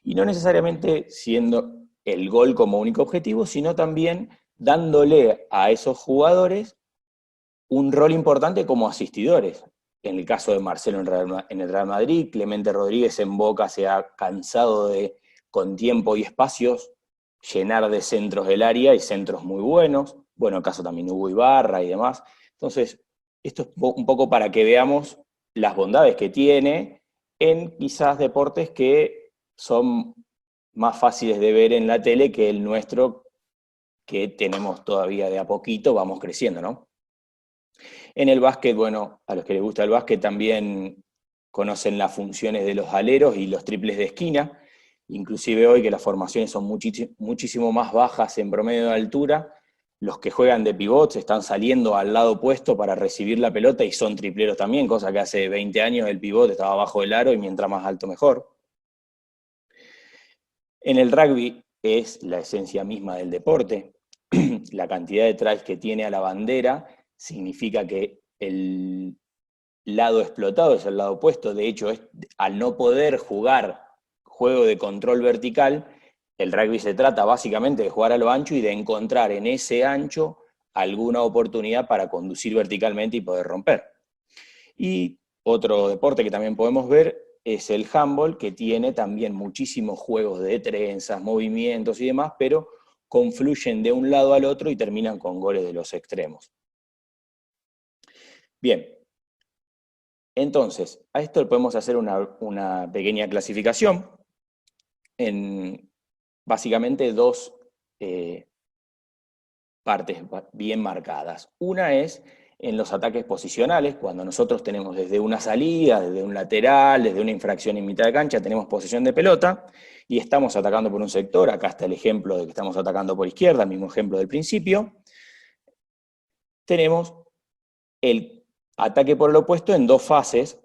[SPEAKER 3] y no necesariamente siendo el gol como único objetivo, sino también dándole a esos jugadores un rol importante como asistidores. En el caso de Marcelo en el Real Madrid, Clemente Rodríguez en Boca se ha cansado de, con tiempo y espacios, llenar de centros el área y centros muy buenos. Bueno, en el caso también Hugo Ibarra y demás. Entonces, esto es un poco para que veamos las bondades que tiene en quizás deportes que son más fáciles de ver en la tele que el nuestro, que tenemos todavía de a poquito, vamos creciendo, ¿no? En el básquet, bueno, a los que les gusta el básquet también conocen las funciones de los aleros y los triples de esquina, inclusive hoy que las formaciones son muchísimo más bajas en promedio de altura, los que juegan de pivots están saliendo al lado opuesto para recibir la pelota y son tripleros también, cosa que hace 20 años el pivot estaba abajo del aro y mientras más alto mejor. En el rugby es la esencia misma del deporte. La cantidad de tries que tiene a la bandera significa que el lado explotado es el lado opuesto. De hecho, al no poder jugar juego de control vertical, el rugby se trata básicamente de jugar a lo ancho y de encontrar en ese ancho alguna oportunidad para conducir verticalmente y poder romper. Y otro deporte que también podemos ver es el handball, que tiene también muchísimos juegos de trenzas, movimientos y demás, pero confluyen de un lado al otro y terminan con goles de los extremos. Bien, entonces, a esto le podemos hacer una pequeña clasificación en básicamente dos partes bien marcadas. Una es en los ataques posicionales, cuando nosotros tenemos desde una salida, desde un lateral, desde una infracción en mitad de cancha, tenemos posesión de pelota y estamos atacando por un sector. Acá está el ejemplo de que estamos atacando por izquierda, el mismo ejemplo del principio. Tenemos el ataque por el opuesto en dos fases,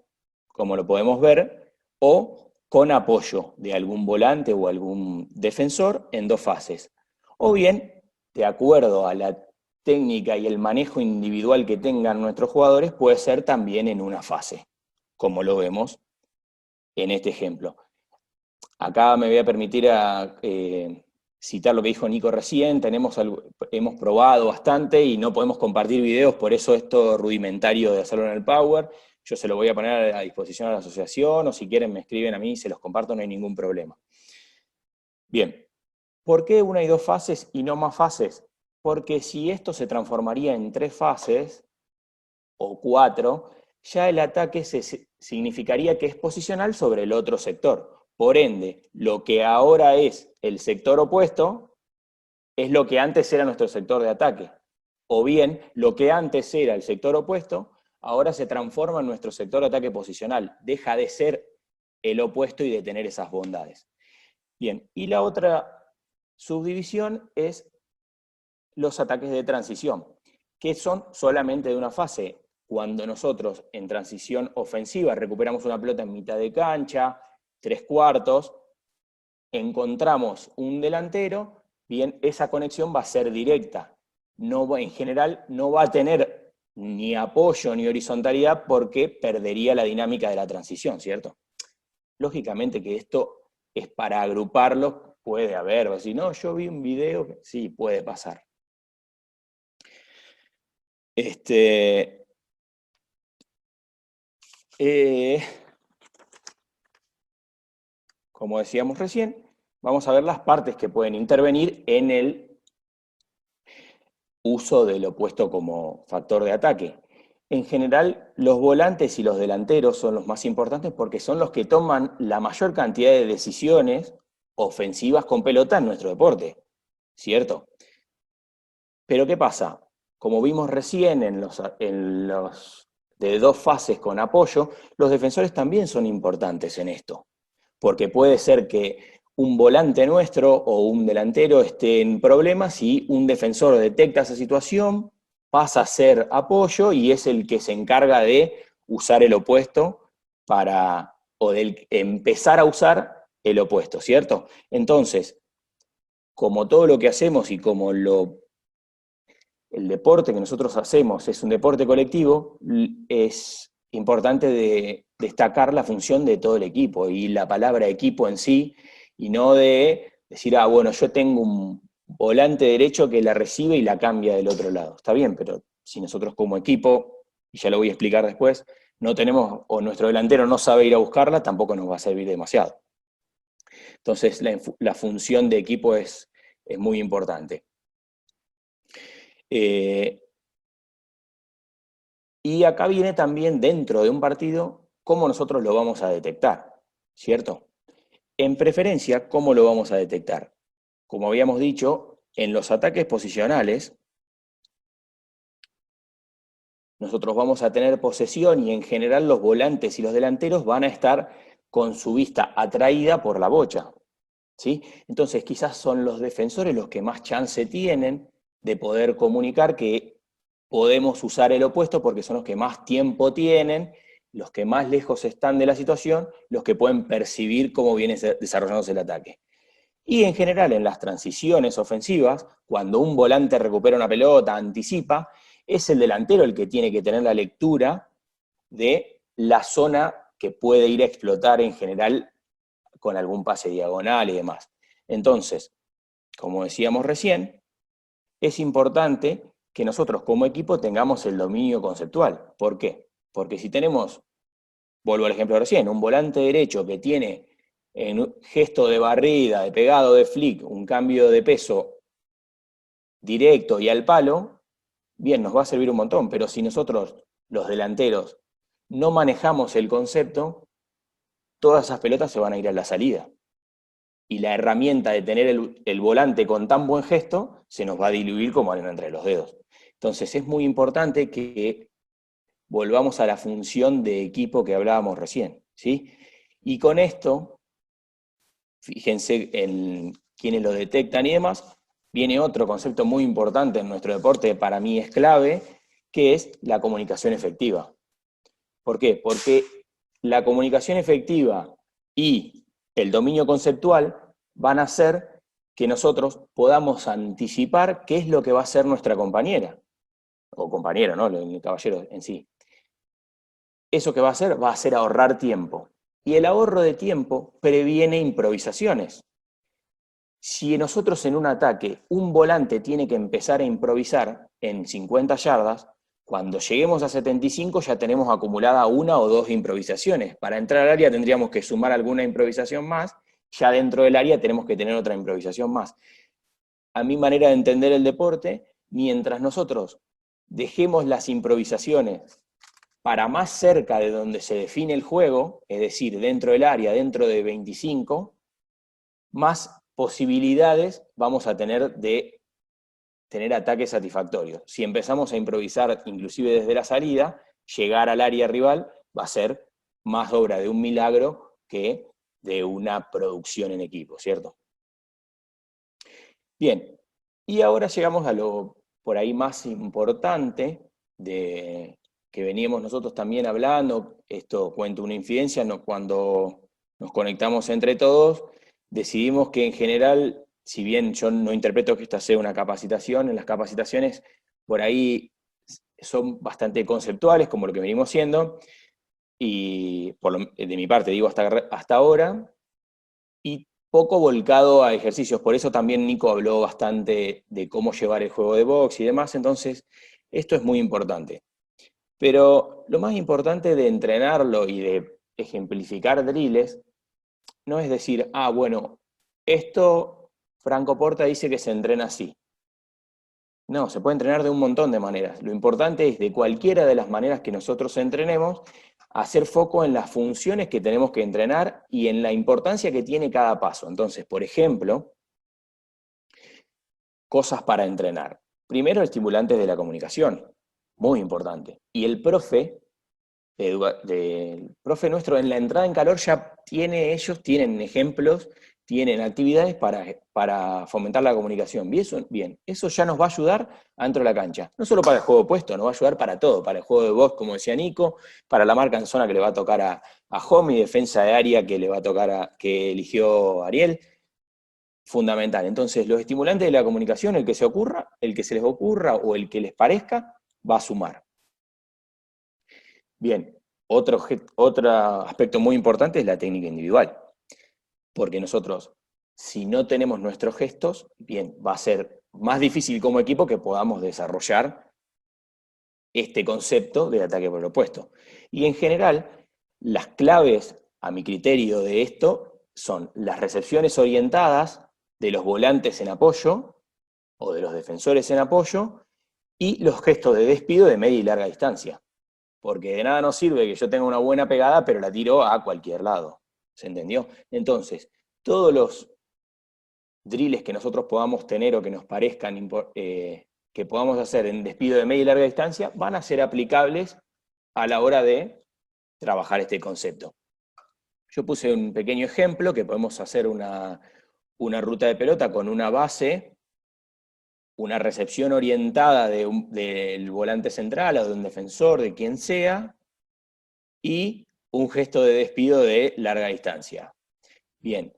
[SPEAKER 3] como lo podemos ver, o con apoyo de algún volante o algún defensor en dos fases. O bien, de acuerdo a la técnica y el manejo individual que tengan nuestros jugadores, puede ser también en una fase, como lo vemos en este ejemplo. Acá me voy a permitir citar lo que dijo Nico recién. Hemos probado bastante y no podemos compartir videos, por eso esto rudimentario de hacerlo en el Power. Yo se lo voy a poner a disposición a la asociación, o si quieren me escriben a mí, se los comparto, no hay ningún problema. Bien, ¿por qué una y dos fases y no más fases? Porque si esto se transformaría en 3 fases, o 4, ya el ataque significaría que es posicional sobre el otro sector. Por ende, lo que ahora es el sector opuesto es lo que antes era nuestro sector de ataque. O bien, lo que antes era el sector opuesto, ahora se transforma en nuestro sector de ataque posicional. Deja de ser el opuesto y de tener esas bondades. Bien, y la otra subdivisión es los ataques de transición, que son solamente de una fase. Cuando nosotros en transición ofensiva recuperamos una pelota en mitad de cancha, 3/4, encontramos un delantero, bien, esa conexión va a ser directa. En general no va a tener ni apoyo ni horizontalidad porque perdería la dinámica de la transición, ¿cierto? Lógicamente que esto es para agruparlos puede haber, si no, yo vi un video, sí, puede pasar. Como decíamos recién, vamos a ver las partes que pueden intervenir en el uso del opuesto como factor de ataque. En general, los volantes y los delanteros son los más importantes porque son los que toman la mayor cantidad de decisiones ofensivas con pelota en nuestro deporte, ¿cierto? Pero ¿qué pasa? Como vimos recién en los de dos fases con apoyo, los defensores también son importantes en esto, porque puede ser que un volante nuestro o un delantero esté en problemas y un defensor detecta esa situación, pasa a ser apoyo y es el que se encarga de usar el opuesto o de empezar a usar el opuesto, ¿cierto? Entonces, como todo lo que hacemos y como el deporte que nosotros hacemos es un deporte colectivo, es importante destacar la función de todo el equipo y la palabra equipo en sí, y no de decir, bueno, yo tengo un volante derecho que la recibe y la cambia del otro lado. Está bien, pero si nosotros como equipo, y ya lo voy a explicar después, no tenemos, o nuestro delantero no sabe ir a buscarla, tampoco nos va a servir demasiado. Entonces, la función de equipo es muy importante. Y acá viene también dentro de un partido cómo nosotros lo vamos a detectar, ¿cierto? En preferencia, ¿cómo lo vamos a detectar? Como habíamos dicho, en los ataques posicionales, nosotros vamos a tener posesión y en general los volantes y los delanteros van a estar con su vista atraída por la bocha, ¿sí? Entonces quizás son los defensores los que más chance tienen de poder comunicar que podemos usar el opuesto porque son los que más tiempo tienen, los que más lejos están de la situación, los que pueden percibir cómo viene desarrollándose el ataque. Y en general en las transiciones ofensivas, cuando un volante recupera una pelota, anticipa, es el delantero el que tiene que tener la lectura de la zona que puede ir a explotar en general con algún pase diagonal y demás. Entonces, como decíamos recién, es importante que nosotros como equipo tengamos el dominio conceptual. ¿Por qué? Porque si tenemos, vuelvo al ejemplo de recién, un volante derecho que tiene en un gesto de barrida, de pegado, de flick, un cambio de peso directo y al palo, bien, nos va a servir un montón, pero si nosotros, los delanteros, no manejamos el concepto, todas esas pelotas se van a ir a la salida. Y la herramienta de tener el volante con tan buen gesto se nos va a diluir como arena entre los dedos. Entonces es muy importante que volvamos a la función de equipo que hablábamos recién, ¿sí? Y con esto, fíjense en quienes lo detectan y demás, viene otro concepto muy importante en nuestro deporte, para mí es clave, que es la comunicación efectiva. ¿Por qué? Porque la comunicación efectiva y el dominio conceptual van a hacer que nosotros podamos anticipar qué es lo que va a hacer nuestra compañera, o compañero, ¿no? El caballero en sí. Eso que va a hacer ahorrar tiempo. Y el ahorro de tiempo previene improvisaciones. Si nosotros en un ataque un volante tiene que empezar a improvisar en 50 yardas, cuando lleguemos a 75 ya tenemos acumulada una o dos improvisaciones. Para entrar al área tendríamos que sumar alguna improvisación más, ya dentro del área tenemos que tener otra improvisación más. A mi manera de entender el deporte, mientras nosotros dejemos las improvisaciones para más cerca de donde se define el juego, es decir, dentro del área, dentro de 25, más posibilidades vamos a tener de tener ataques satisfactorios. Si empezamos a improvisar inclusive desde la salida, llegar al área rival va a ser más obra de un milagro que de una producción en equipo, ¿cierto? Bien, y ahora llegamos a lo por ahí más importante que veníamos nosotros también hablando. Esto cuenta una infidencia, cuando nos conectamos entre todos, decidimos que en general, si bien yo no interpreto que esta sea una capacitación, en las capacitaciones por ahí son bastante conceptuales, como lo que venimos siendo, y de mi parte digo hasta ahora, y poco volcado a ejercicios. Por eso también Nico habló bastante de cómo llevar el juego de box y demás. Entonces, esto es muy importante. Pero lo más importante de entrenarlo y de ejemplificar drills no es decir, ah, bueno, esto Franco Porta dice que se entrena así. No, se puede entrenar de un montón de maneras. Lo importante es, de cualquiera de las maneras que nosotros entrenemos, hacer foco en las funciones que tenemos que entrenar y en la importancia que tiene cada paso. Entonces, por ejemplo, cosas para entrenar. Primero, estimulantes de la comunicación, muy importante. Y el profe nuestro en la entrada en calor ya ellos tienen ejemplos, tienen actividades para fomentar la comunicación. Bien, eso ya nos va a ayudar dentro de la cancha. No solo para el juego opuesto, nos va a ayudar para todo, para el juego de box, como decía Nico, para la marca en zona que le va a tocar a Homie, defensa de área que le va a tocar que eligió Ariel. Fundamental. Entonces, los estimulantes de la comunicación, el que se les ocurra o el que les parezca, va a sumar. Bien, otro aspecto muy importante es la técnica individual, porque nosotros, si no tenemos nuestros gestos, bien, va a ser más difícil como equipo que podamos desarrollar este concepto de ataque por el opuesto. Y en general, las claves, a mi criterio, de esto son las recepciones orientadas de los volantes en apoyo o de los defensores en apoyo y los gestos de despido de media y larga distancia. Porque de nada nos sirve que yo tenga una buena pegada, pero la tiro a cualquier lado. ¿Se entendió? Entonces, todos los drills que nosotros podamos tener o que nos parezcan que podamos hacer en despido de media y larga distancia van a ser aplicables a la hora de trabajar este concepto. Yo puse un pequeño ejemplo que podemos hacer una ruta de pelota con una base, una recepción orientada del volante central o de un defensor, de quien sea, y un gesto de despido de larga distancia. Bien,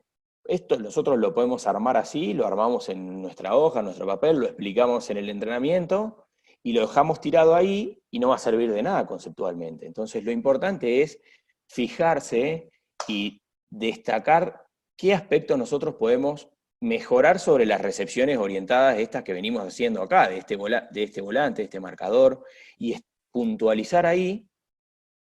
[SPEAKER 3] esto nosotros lo podemos armar así, lo armamos en nuestra hoja, en nuestro papel, lo explicamos en el entrenamiento y lo dejamos tirado ahí y no va a servir de nada conceptualmente. Entonces lo importante es fijarse y destacar qué aspectos nosotros podemos mejorar sobre las recepciones orientadas estas que venimos haciendo acá, de este volante, de este marcador, y puntualizar ahí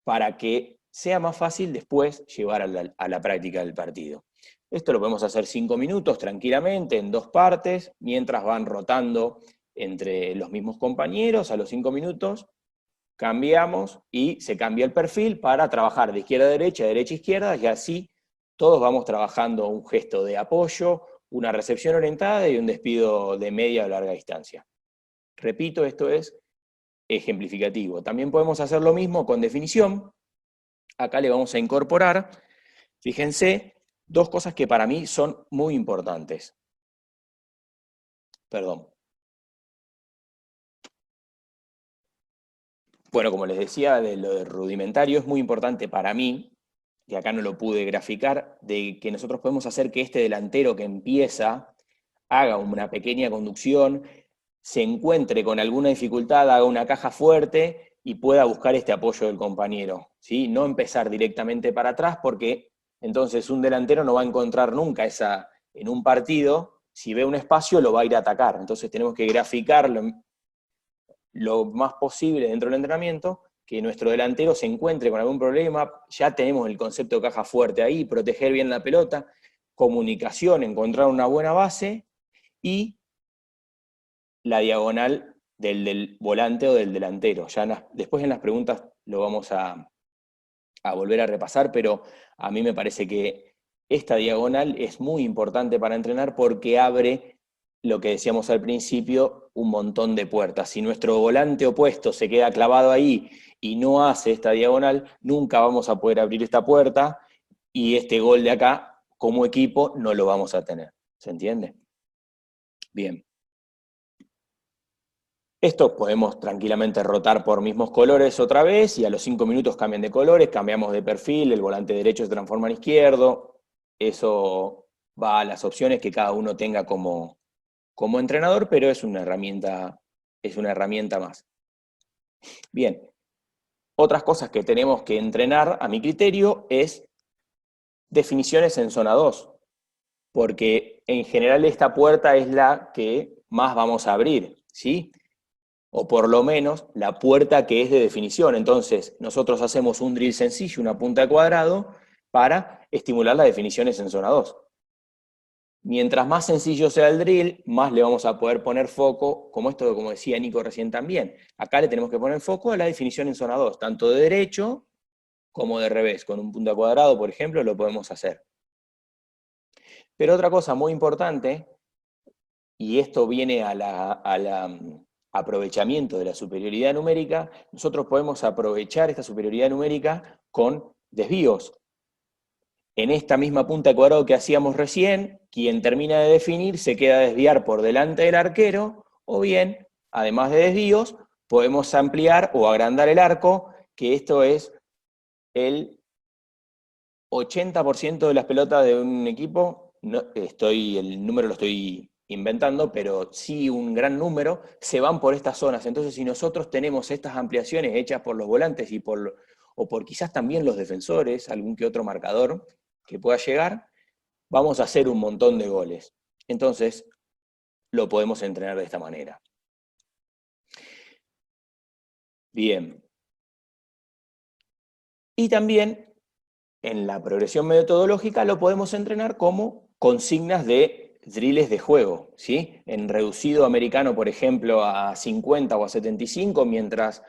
[SPEAKER 3] para que sea más fácil después llevar a la práctica del partido. Esto lo podemos hacer 5 minutos tranquilamente, en 2 partes, mientras van rotando entre los mismos compañeros. A los 5 minutos cambiamos y se cambia el perfil para trabajar de izquierda a derecha, de derecha a izquierda, y así todos vamos trabajando un gesto de apoyo, una recepción orientada y un despido de media o larga distancia. Repito, esto es ejemplificativo. También podemos hacer lo mismo con definición. Acá le vamos a incorporar, fíjense, 2 cosas que para mí son muy importantes. Perdón. Bueno, como les decía, de lo de rudimentario es muy importante para mí, que acá no lo pude graficar, de que nosotros podemos hacer que este delantero que empieza haga una pequeña conducción, se encuentre con alguna dificultad, haga una caja fuerte y pueda buscar este apoyo del compañero, ¿sí? No empezar directamente para atrás, porque entonces un delantero no va a encontrar nunca en un partido, si ve un espacio lo va a ir a atacar. Entonces tenemos que graficarlo lo más posible dentro del entrenamiento, que nuestro delantero se encuentre con algún problema. Ya tenemos el concepto de caja fuerte ahí, proteger bien la pelota, comunicación, encontrar una buena base y la diagonal del volante o del delantero. Después en las preguntas lo vamos a volver a repasar, pero a mí me parece que esta diagonal es muy importante para entrenar porque abre, lo que decíamos al principio, un montón de puertas. Si nuestro volante opuesto se queda clavado ahí y no hace esta diagonal, nunca vamos a poder abrir esta puerta y este gol de acá, como equipo, no lo vamos a tener. ¿Se entiende? Bien. Esto podemos tranquilamente rotar por mismos colores otra vez y a los 5 minutos cambian de colores, cambiamos de perfil, el volante derecho se transforma en izquierdo. Eso va a las opciones que cada uno tenga como entrenador, pero es una herramienta más. Bien, otras cosas que tenemos que entrenar, a mi criterio, es definiciones en zona 2. porque en general esta puerta es la que más vamos a abrir, ¿sí? O por lo menos la puerta que es de definición. Entonces, nosotros hacemos un drill sencillo, una punta de cuadrado, para estimular las definiciones en zona 2. Mientras más sencillo sea el drill, más le vamos a poder poner foco, como decía Nico recién también. Acá le tenemos que poner foco a la definición en zona 2, tanto de derecho como de revés. Con un punta cuadrado, por ejemplo, lo podemos hacer. Pero otra cosa muy importante, y esto viene al aprovechamiento de la superioridad numérica, nosotros podemos aprovechar esta superioridad numérica con desvíos. En esta misma punta de cuadrado que hacíamos recién, quien termina de definir se queda a desviar por delante del arquero, o bien, además de desvíos, podemos ampliar o agrandar el arco, que esto es el 80% de las pelotas de un equipo, el número lo estoy inventando, pero sí un gran número, se van por estas zonas. Entonces, si nosotros tenemos estas ampliaciones hechas por los volantes o por quizás también los defensores, algún que otro marcador que pueda llegar, vamos a hacer un montón de goles. Entonces, lo podemos entrenar de esta manera. Bien. Y también, en la progresión metodológica, lo podemos entrenar como consignas de drills de juego, ¿sí? En reducido americano, por ejemplo, a 50 o a 75, mientras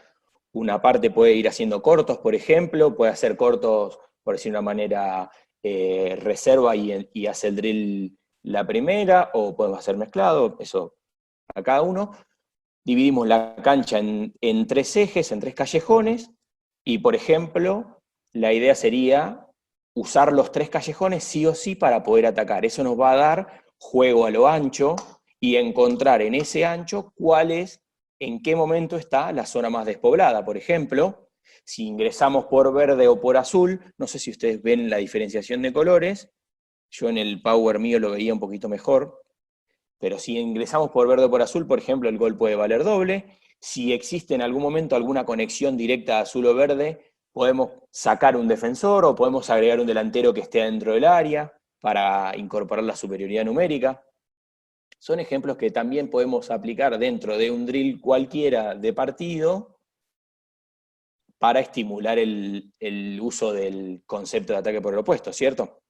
[SPEAKER 3] una parte puede ir haciendo cortos, por ejemplo, puede hacer cortos, por decir una manera, reserva y hace el drill la primera, o podemos hacer mezclado, eso a cada uno. Dividimos la cancha en tres ejes, en tres callejones, y por ejemplo, la idea sería usar los tres callejones sí o sí para poder atacar. Eso nos va a dar juego a lo ancho y encontrar en ese ancho en qué momento está la zona más despoblada. Por ejemplo, si ingresamos por verde o por azul, no sé si ustedes ven la diferenciación de colores, yo en el Power mío lo veía un poquito mejor, pero si ingresamos por verde o por azul, por ejemplo, el gol puede valer doble. Si existe en algún momento alguna conexión directa azul o verde, podemos sacar un defensor o podemos agregar un delantero que esté dentro del área para incorporar la superioridad numérica. Son ejemplos que también podemos aplicar dentro de un drill cualquiera de partido para estimular el uso del concepto de ataque por el opuesto, ¿cierto?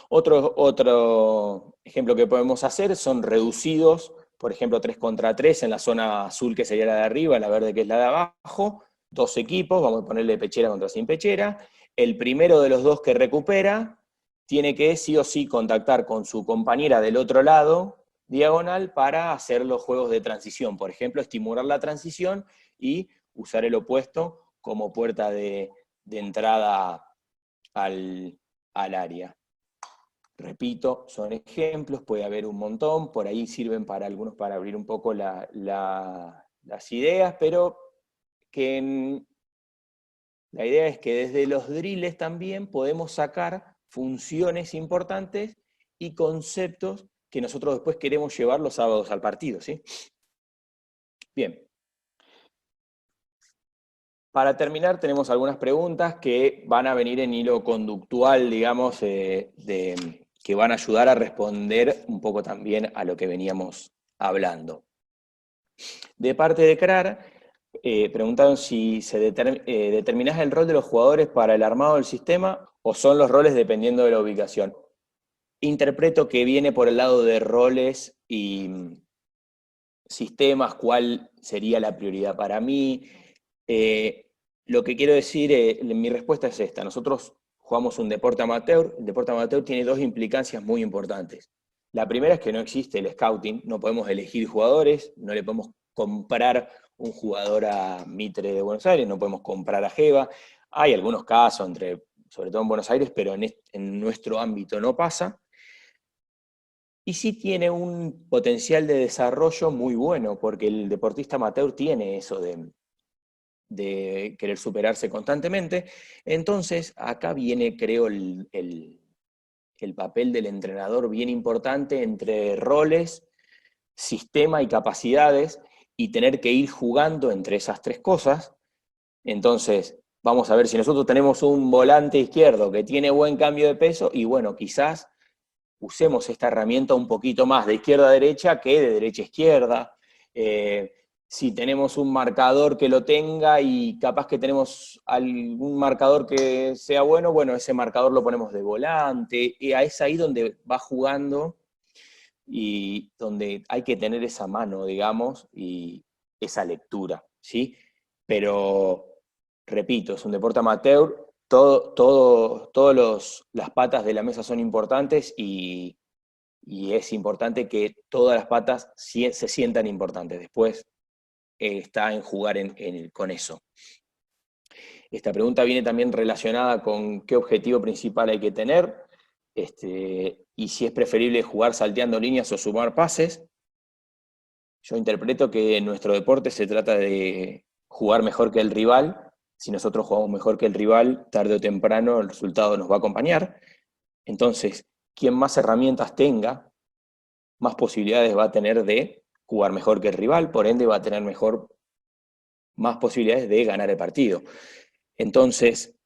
[SPEAKER 3] Otro ejemplo que podemos hacer son reducidos, por ejemplo 3 contra 3 en la zona azul que sería la de arriba, la verde que es la de abajo, dos equipos, vamos a ponerle pechera contra sin pechera, el primero de los dos que recupera tiene que sí o sí contactar con su compañera del otro lado, diagonal, para hacer los juegos de transición, por ejemplo, estimular la transición y usar el opuesto como puerta de entrada al área. Repito, son ejemplos, puede haber un montón, por ahí sirven para algunos para abrir un poco las ideas, pero la idea es que desde los drills también podemos sacar funciones importantes y conceptos que nosotros después queremos llevar los sábados al partido, ¿sí? Bien. Para terminar, tenemos algunas preguntas que van a venir en hilo conductual, digamos, que van a ayudar a responder un poco también a lo que veníamos hablando. De parte de CRAR, preguntaron si determinás el rol de los jugadores para el armado del sistema o son los roles dependiendo de la ubicación. Interpreto que viene por el lado de roles y sistemas, cuál sería la prioridad para mí. Lo que quiero decir, mi respuesta es esta. Nosotros jugamos un deporte amateur. El deporte amateur tiene dos implicancias muy importantes. La primera es que no existe el scouting, no podemos elegir jugadores, no le podemos comprar un jugador a Mitre de Buenos Aires, no podemos comprar a Geva. Hay algunos casos, sobre todo en Buenos Aires, pero en nuestro ámbito no pasa. Y sí tiene un potencial de desarrollo muy bueno, porque el deportista amateur tiene eso de querer superarse constantemente. Entonces, acá viene, creo, el papel del entrenador bien importante entre roles, sistema y capacidades, y tener que ir jugando entre esas tres cosas. Entonces, vamos a ver si nosotros tenemos un volante izquierdo que tiene buen cambio de peso, y bueno, quizás usemos esta herramienta un poquito más de izquierda a derecha que de derecha a izquierda. Si tenemos un marcador que lo tenga y capaz que tenemos algún marcador que sea bueno, bueno, ese marcador lo ponemos de volante, y es ahí donde va jugando y donde hay que tener esa mano, digamos, y esa lectura, ¿sí? Pero, repito, es un deporte amateur, todas las patas de la mesa son importantes y es importante que todas las patas se sientan importantes. Después está en jugar con eso. Esta pregunta viene también relacionada con qué objetivo principal hay que tener, y si es preferible jugar salteando líneas o sumar pases. Yo interpreto que en nuestro deporte se trata de jugar mejor que el rival. Si nosotros jugamos mejor que el rival, tarde o temprano el resultado nos va a acompañar. Entonces, quien más herramientas tenga, más posibilidades va a tener de jugar mejor que el rival, por ende va a tener más posibilidades de ganar el partido. Entonces,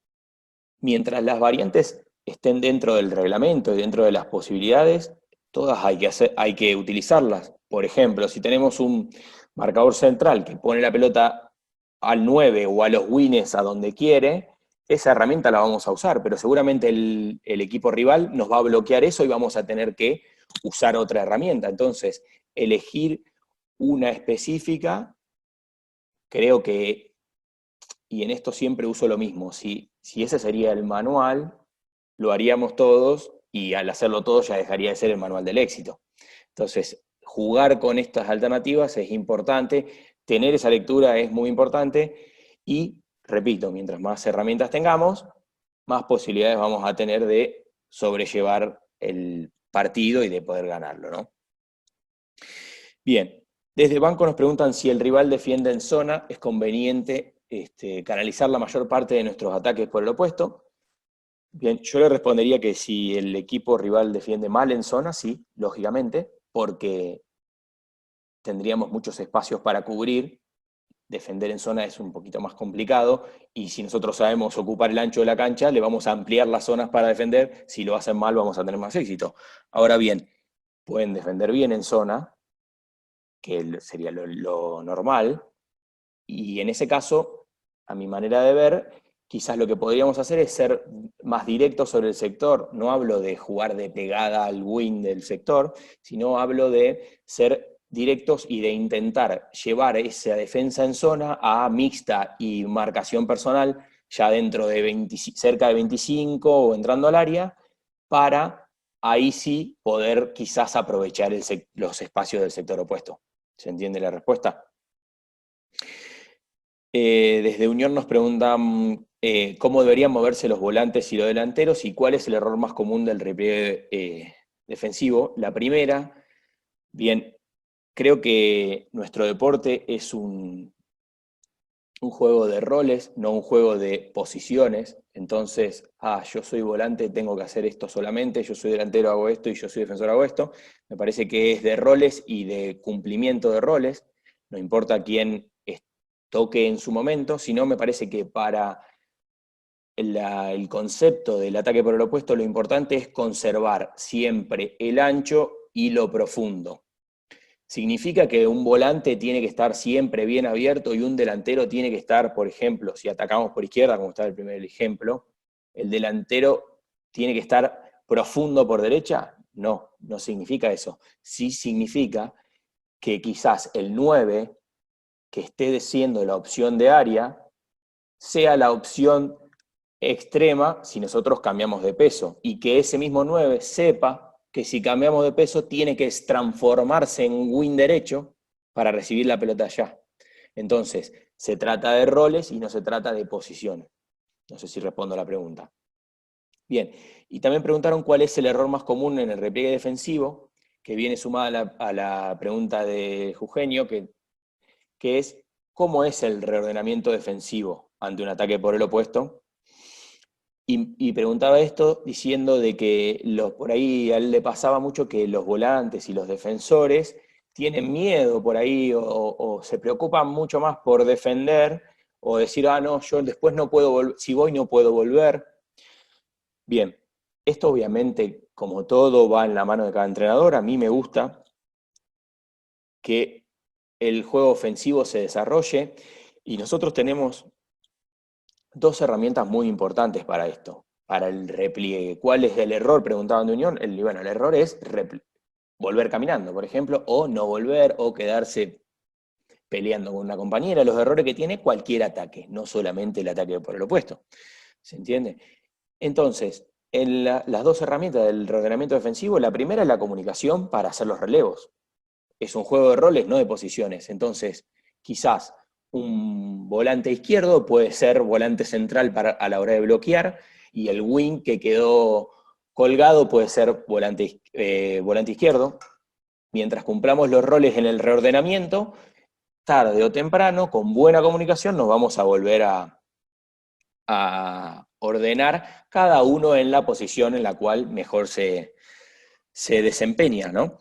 [SPEAKER 3] mientras las variantes estén dentro del reglamento y dentro de las posibilidades, todas hay que utilizarlas. Por ejemplo, si tenemos un marcador central que pone la pelota al 9 o a los wins a donde quiere, esa herramienta la vamos a usar, pero seguramente el equipo rival nos va a bloquear eso y vamos a tener que usar otra herramienta. Entonces, elegir una específica, creo que, y en esto siempre uso lo mismo, si ese sería el manual, lo haríamos todos, y al hacerlo todos ya dejaría de ser el manual del éxito. Entonces, jugar con estas alternativas es importante, tener esa lectura es muy importante, y, repito, mientras más herramientas tengamos, más posibilidades vamos a tener de sobrellevar el partido y de poder ganarlo, ¿no? Bien, desde Banco nos preguntan si el rival defiende en zona, es conveniente canalizar la mayor parte de nuestros ataques por el opuesto. Bien, yo le respondería que si el equipo rival defiende mal en zona, sí, lógicamente, porque tendríamos muchos espacios para cubrir. Defender en zona es un poquito más complicado, y si nosotros sabemos ocupar el ancho de la cancha, le vamos a ampliar las zonas para defender. Si lo hacen mal, vamos a tener más éxito. Ahora bien, pueden defender bien en zona, que sería lo normal, y en ese caso, a mi manera de ver, quizás lo que podríamos hacer es ser más directos sobre el sector. No hablo de jugar de pegada al win del sector, sino hablo de ser directos y de intentar llevar esa defensa en zona a mixta y marcación personal, ya dentro de cerca de 25 o entrando al área, para ahí sí poder quizás aprovechar los espacios del sector opuesto. ¿Se entiende la respuesta? Desde Unión nos preguntan cómo deberían moverse los volantes y los delanteros y cuál es el error más común del repliegue defensivo. La primera, bien, creo que nuestro deporte es un juego de roles, no un juego de posiciones. Entonces, yo soy volante, tengo que hacer esto solamente, yo soy delantero, hago esto, y yo soy defensor, hago esto. Me parece que es de roles y de cumplimiento de roles. No importa quién toque en su momento, sino me parece que para el concepto del ataque por el opuesto, lo importante es conservar siempre el ancho y lo profundo. Significa que un volante tiene que estar siempre bien abierto y un delantero tiene que estar, por ejemplo, si atacamos por izquierda, como está el primer ejemplo, el delantero tiene que estar profundo por derecha. No, no significa eso. Sí significa que quizás el 9, que esté siendo la opción de área, sea la opción extrema si nosotros cambiamos de peso, y que ese mismo 9 sepa que si cambiamos de peso tiene que transformarse en win derecho para recibir la pelota allá. Entonces, se trata de roles y no se trata de posiciones. No sé si respondo a la pregunta. Bien, y también preguntaron cuál es el error más común en el repliegue defensivo, que viene sumada a la pregunta de Eugenio, que es cómo es el reordenamiento defensivo ante un ataque por el opuesto. Y preguntaba esto diciendo de que por ahí a él le pasaba mucho que los volantes y los defensores tienen miedo por ahí o se preocupan mucho más por defender o decir, no, yo después no puedo volver, si voy no puedo volver. Bien, esto obviamente como todo va en la mano de cada entrenador, a mí me gusta que el juego ofensivo se desarrolle, y nosotros tenemos dos herramientas muy importantes para esto, para el repliegue. ¿Cuál es el error? Preguntaban de Unión. Bueno, el error es volver caminando, por ejemplo, o no volver, o quedarse peleando con una compañera. Los errores que tiene cualquier ataque, no solamente el ataque por el opuesto. ¿Se entiende? Entonces, las dos herramientas del ordenamiento defensivo, la primera es la comunicación para hacer los relevos. Es un juego de roles, no de posiciones. Entonces, quizás un volante izquierdo puede ser volante central a la hora de bloquear, y el wing que quedó colgado puede ser volante izquierdo. Mientras cumplamos los roles en el reordenamiento, tarde o temprano, con buena comunicación, nos vamos a volver a ordenar cada uno en la posición en la cual mejor se desempeña, ¿no?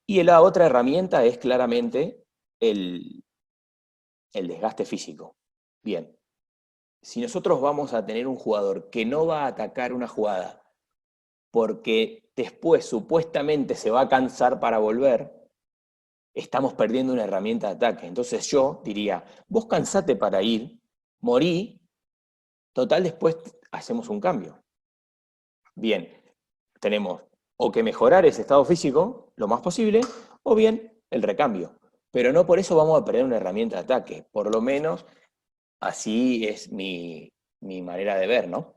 [SPEAKER 3] Y la otra herramienta es claramente el desgaste físico. Bien, si nosotros vamos a tener un jugador que no va a atacar una jugada porque después supuestamente se va a cansar para volver, estamos perdiendo una herramienta de ataque. Entonces yo diría, vos cansate para ir, morí, total después hacemos un cambio. Bien, tenemos o que mejorar ese estado físico lo más posible, o bien el recambio. Pero no por eso vamos a perder una herramienta de ataque. Por lo menos así es mi manera de ver, ¿no?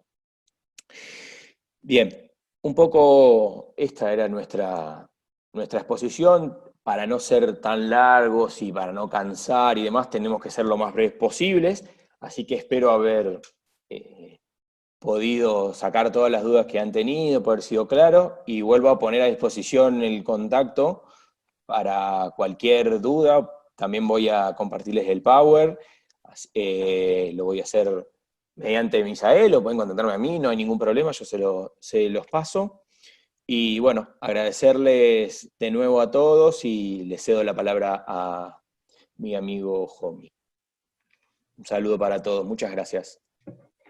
[SPEAKER 3] Bien, un poco esta era nuestra exposición. Para no ser tan largos y para no cansar y demás, tenemos que ser lo más breves posibles. Así que espero haber podido sacar todas las dudas que han tenido, poder sido claro, y vuelvo a poner a disposición el contacto para cualquier duda. También voy a compartirles el Power, lo voy a hacer mediante Misael, o pueden contactarme a mí, no hay ningún problema, yo se los paso. Y bueno, agradecerles de nuevo a todos, y les cedo la palabra a mi amigo Jomi. Un saludo para todos, muchas gracias.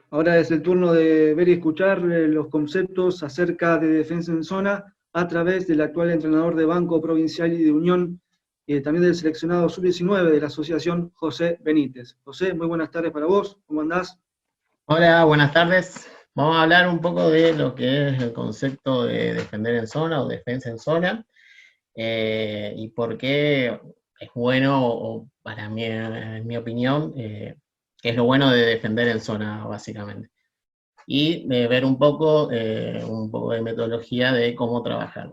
[SPEAKER 1] Ahora es el turno de ver y escuchar los conceptos acerca de defensa en zona a través del actual entrenador de Banco Provincial y de Unión, y también del seleccionado sub-19 de la asociación, José Benítez. José, muy buenas tardes para vos, ¿cómo andás?
[SPEAKER 4] Hola, buenas tardes. Vamos a hablar un poco de lo que es el concepto de defender en zona o defensa en zona, y por qué es bueno, o para mí, en mi opinión, qué es lo bueno de defender en zona, básicamente. Y de ver un poco de metodología de cómo trabajar.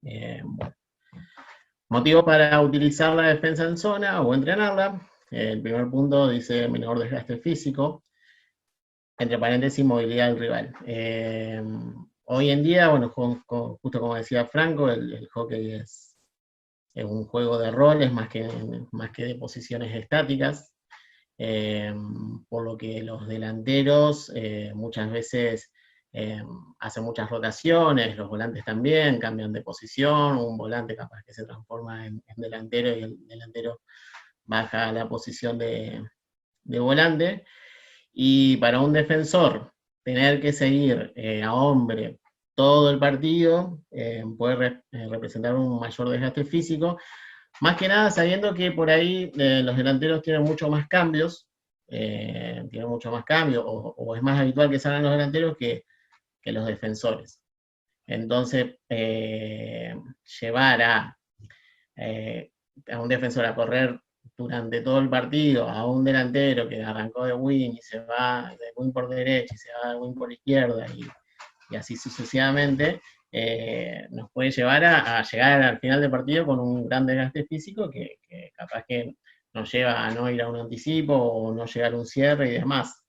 [SPEAKER 4] Bueno. Motivos para utilizar la defensa en zona o entrenarla. El primer punto dice menor desgaste físico, entre paréntesis, movilidad del rival. Hoy en día, bueno, justo como decía Franco, el hockey es un juego de roles más que de posiciones estáticas, por lo que los delanteros muchas veces hacen muchas rotaciones, los volantes también cambian de posición, un volante capaz que se transforma en delantero y el delantero baja a la posición de volante. Y para un defensor, tener que seguir a hombre todo el partido puede representar un mayor desgaste físico, más que nada sabiendo que por ahí los delanteros tienen mucho más cambios, o es más habitual que salgan los delanteros que los defensores. Entonces, llevar a un defensor a correr durante todo el partido, a un delantero que arrancó de wing y se va de wing por derecha y se va de wing por izquierda, y así sucesivamente, nos puede llevar a llegar al final del partido con un gran desgaste físico que capaz que nos lleva a no ir a un anticipo o no llegar a un cierre y demás.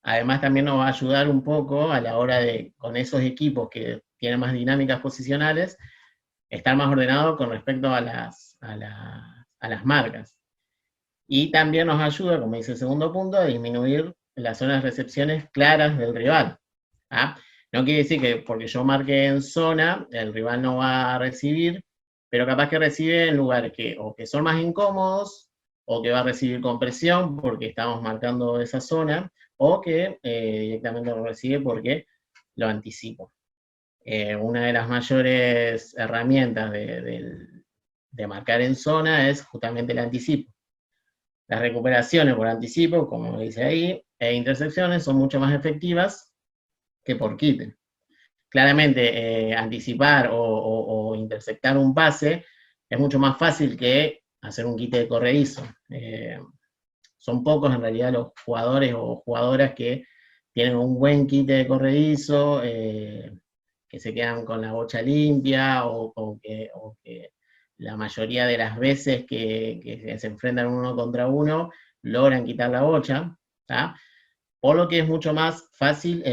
[SPEAKER 4] Además también nos va a ayudar un poco a la hora de, con esos equipos que tienen más dinámicas posicionales, estar más ordenado con respecto a las marcas. Y también nos ayuda, como dice el segundo punto, a disminuir las zonas de recepciones claras del rival. ¿Ah? No quiere decir que porque yo marque en zona, el rival no va a recibir, pero capaz que recibe en lugares que son más incómodos, o que va a recibir con presión porque estamos marcando esa zona, o que directamente lo recibe porque lo anticipo. Una de las mayores herramientas de marcar en zona es justamente el anticipo. Las recuperaciones por anticipo, como dice ahí, e intersecciones son mucho más efectivas que por quite. Claramente, anticipar o intersectar un pase es mucho más fácil que hacer un quite de corredizo. Son pocos en realidad los jugadores o jugadoras que tienen un buen quite de corredizo, que se quedan con la bocha limpia, o que la mayoría de las veces que se enfrentan uno contra uno logran quitar la bocha, ¿tá? Por lo que es mucho más fácil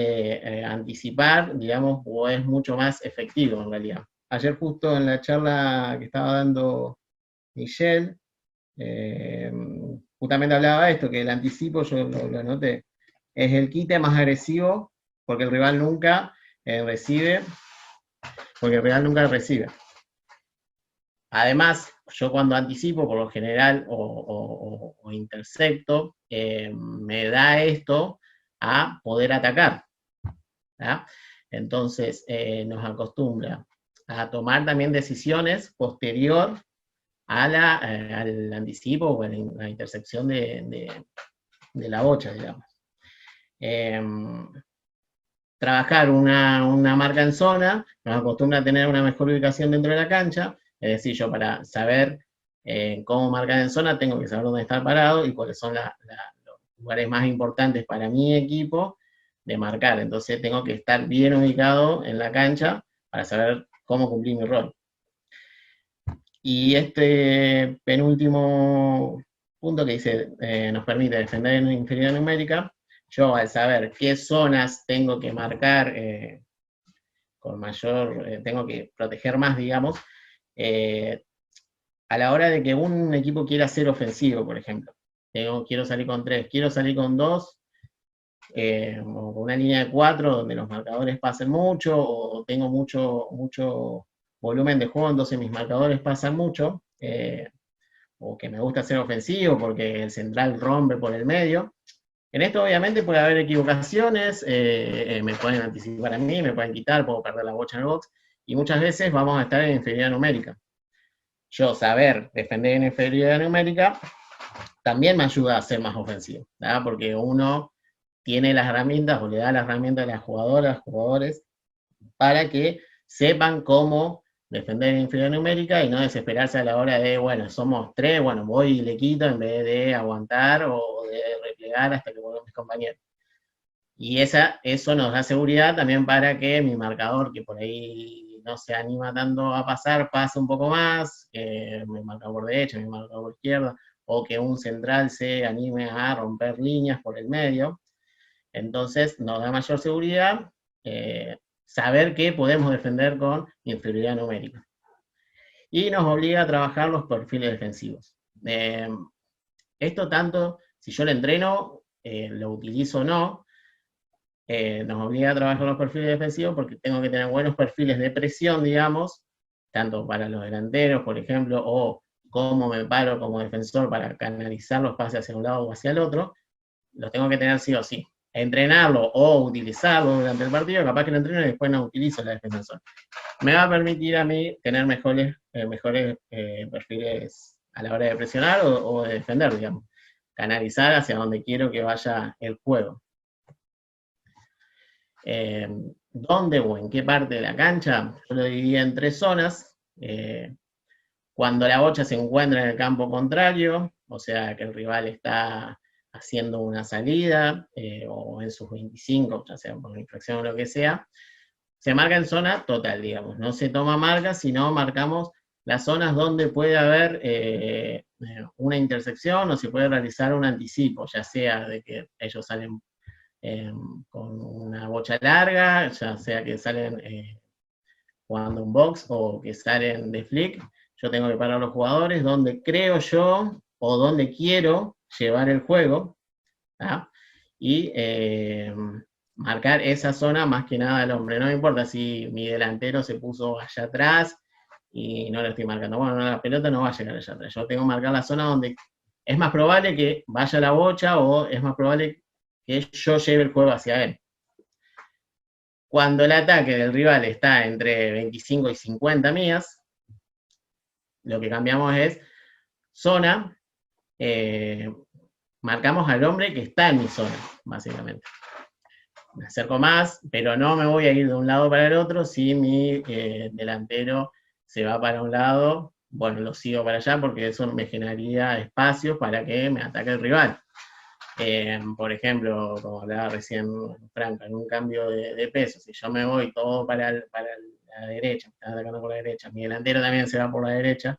[SPEAKER 4] anticipar, digamos, o es mucho más efectivo en realidad. Ayer justo en la charla que estaba dando Michelle, justamente hablaba de esto, que el anticipo, yo lo anoté, es el quite más agresivo, porque el rival nunca recibe, Además, yo cuando anticipo, por lo general, o intercepto, me da esto a poder atacar, ¿tá? Entonces, nos acostumbra a tomar también decisiones posterior al anticipo o a la intersección de la bocha, digamos. Trabajar una marca en zona nos acostumbra a tener una mejor ubicación dentro de la cancha, es decir, yo para saber cómo marcar en zona tengo que saber dónde estar parado y cuáles son los lugares más importantes para mi equipo de marcar. Entonces tengo que estar bien ubicado en la cancha para saber cómo cumplir mi rol. Y este penúltimo punto que dice, nos permite defender en inferioridad numérica. Yo al saber qué zonas tengo que marcar con mayor, tengo que proteger más, digamos, a la hora de que un equipo quiera ser ofensivo, por ejemplo. Quiero salir con 3, quiero salir con 2, o con una línea de 4 donde los marcadores pasen mucho, o tengo mucho volumen de juego, entonces mis marcadores pasan mucho, o que me gusta ser ofensivo porque el central rompe por el medio. En esto obviamente puede haber equivocaciones, me pueden anticipar a mí, me pueden quitar, puedo perder la bocha en el box, y muchas veces vamos a estar en inferioridad numérica. Yo saber defender en inferioridad numérica también me ayuda a ser más ofensivo, ¿verdad? Porque uno tiene las herramientas o le da las herramientas a las jugadoras, jugadores, para que sepan cómo defender en inferioridad numérica y no desesperarse a la hora de, bueno, somos 3, bueno, voy y le quito en vez de aguantar o de replegar hasta que vuelvan mis compañeros. Y eso nos da seguridad también para que mi marcador, que por ahí no se anima tanto a pasar, pase un poco más, que mi marcador por derecha, mi marcador por izquierda, o que un central se anime a romper líneas por el medio. Entonces nos da mayor seguridad saber que podemos defender con inferioridad numérica. Y nos obliga a trabajar los perfiles defensivos. Esto tanto, si yo lo entreno, lo utilizo o no, nos obliga a trabajar los perfiles defensivos porque tengo que tener buenos perfiles de presión, digamos, tanto para los delanteros, por ejemplo, o cómo me paro como defensor para canalizar los pases hacia un lado o hacia el otro, los tengo que tener sí o sí. Entrenarlo o utilizarlo durante el partido, capaz que lo entreno y después no utilizo la defensa. Me va a permitir a mí tener mejores perfiles a la hora de presionar o de defender, digamos. Canalizar hacia donde quiero que vaya el juego. ¿Dónde o en qué parte de la cancha? Yo lo dividí en 3 zonas. Cuando la bocha se encuentra en el campo contrario, o sea que el rival está haciendo una salida, o en sus 25, ya sea por una infracción o lo que sea, se marca en zona total, digamos. No se toma marca, sino marcamos las zonas donde puede haber una intersección o se puede realizar un anticipo, ya sea de que ellos salen con una bocha larga, ya sea que salen jugando un box o que salen de flick. Yo tengo que parar a los jugadores donde creo yo o donde quiero llevar el juego, ¿tá? Y marcar esa zona más que nada al hombre. No me importa si mi delantero se puso allá atrás y no lo estoy marcando. Bueno, la pelota no va a llegar allá atrás. Yo tengo que marcar la zona donde es más probable que vaya a la bocha o es más probable que yo lleve el juego hacia él. Cuando el ataque del rival está entre 25 y 50 millas, lo que cambiamos es zona, marcamos al hombre que está en mi zona, básicamente. Me acerco más, pero no me voy a ir de un lado para el otro. Si mi delantero se va para un lado, bueno, lo sigo para allá porque eso me generaría espacios para que me ataque el rival. Por ejemplo, como hablaba recién Franco, en un cambio de peso, si yo me voy todo para la derecha, me están atacando por la derecha, mi delantero también se va por la derecha,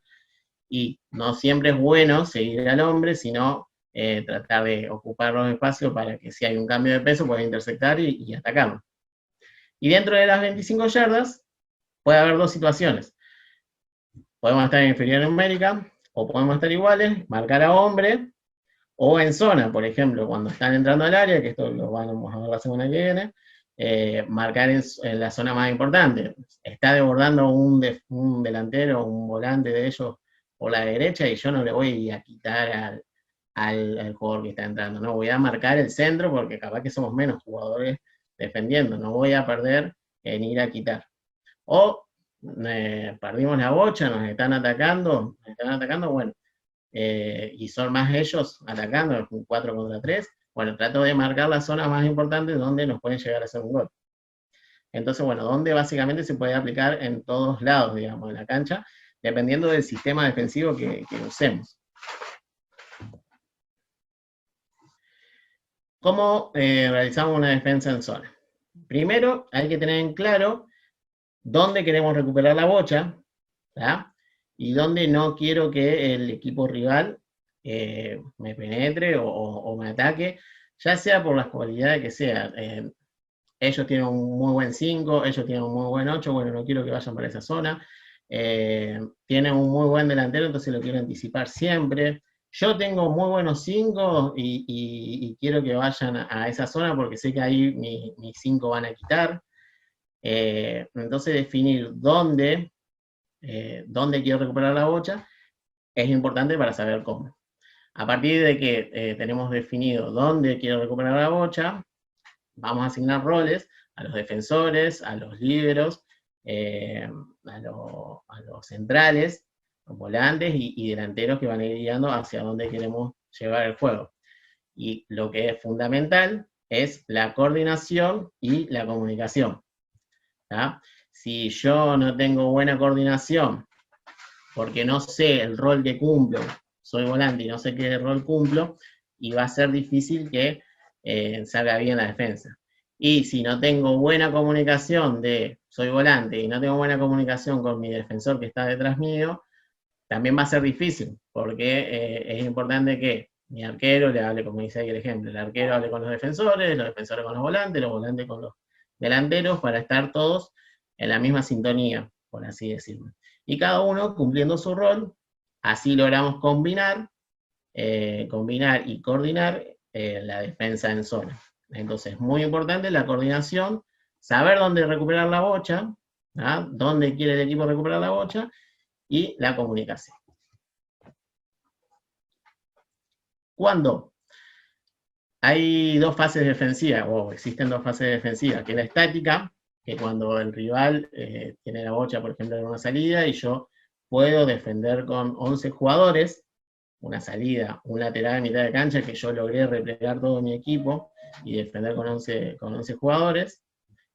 [SPEAKER 4] y no siempre es bueno seguir al hombre, sino tratar de ocupar los espacios para que si hay un cambio de peso pueda intersectar y atacarlo. Y dentro de las 25 yardas puede haber dos situaciones. Podemos estar en inferioridad numérica, o podemos estar iguales, marcar a hombre, o en zona, por ejemplo, cuando están entrando al área, que esto lo vamos a ver la semana que viene, marcar en la zona más importante. Está desbordando un delantero, un volante de ellos por la derecha, y yo no le voy a quitar al jugador que está entrando, no voy a marcar el centro porque capaz que somos menos jugadores defendiendo, no voy a perder en ir a quitar. O perdimos la bocha, nos están atacando, bueno, y son más ellos atacando, 4 contra 3, bueno, trato de marcar las zonas más importantes donde nos pueden llegar a hacer un gol. Entonces, bueno, donde básicamente se puede aplicar en todos lados, digamos, en la cancha, dependiendo del sistema defensivo que usemos. ¿Cómo realizamos una defensa en zona? Primero, hay que tener en claro dónde queremos recuperar la bocha, ¿verdad? Y dónde no quiero que el equipo rival me penetre o me ataque, ya sea por las cualidades que sea. Ellos tienen un muy buen 5, ellos tienen un muy buen 8, bueno, no quiero que vayan para esa zona. Tienen un muy buen delantero, entonces lo quiero anticipar siempre. Yo tengo muy buenos 5 y quiero que vayan a esa zona porque sé que ahí mis 5 van a quitar. Entonces definir dónde quiero recuperar la bocha es importante para saber cómo. A partir de que tenemos definido dónde quiero recuperar la bocha, vamos a asignar roles a los defensores, a los líderos, a los centrales, los volantes y delanteros que van a ir guiando hacia dónde queremos llevar el juego. Y lo que es fundamental es la coordinación y la comunicación. ¿tá? Si yo no tengo buena coordinación, porque no sé el rol que cumplo, soy volante y no sé qué rol cumplo, y va a ser difícil que salga bien la defensa. Y si no tengo buena comunicación soy volante y no tengo buena comunicación con mi defensor que está detrás mío, también va a ser difícil, porque es importante que mi arquero le hable, como dice ahí el ejemplo, el arquero hable con los defensores con los volantes con los delanteros, para estar todos en la misma sintonía, por así decirlo. Y cada uno cumpliendo su rol, así logramos combinar y coordinar la defensa en zona. Entonces, muy importante la coordinación, saber dónde recuperar la bocha, ¿ah? Dónde quiere el equipo recuperar la bocha, y la comunicación. Cuando hay dos fases defensivas, o existen dos fases defensivas, que es la estática, que cuando el rival tiene la bocha, por ejemplo, en una salida, y yo puedo defender con 11 jugadores, una salida, un lateral en mitad de cancha, que yo logré replegar todo mi equipo y defender con 11 jugadores.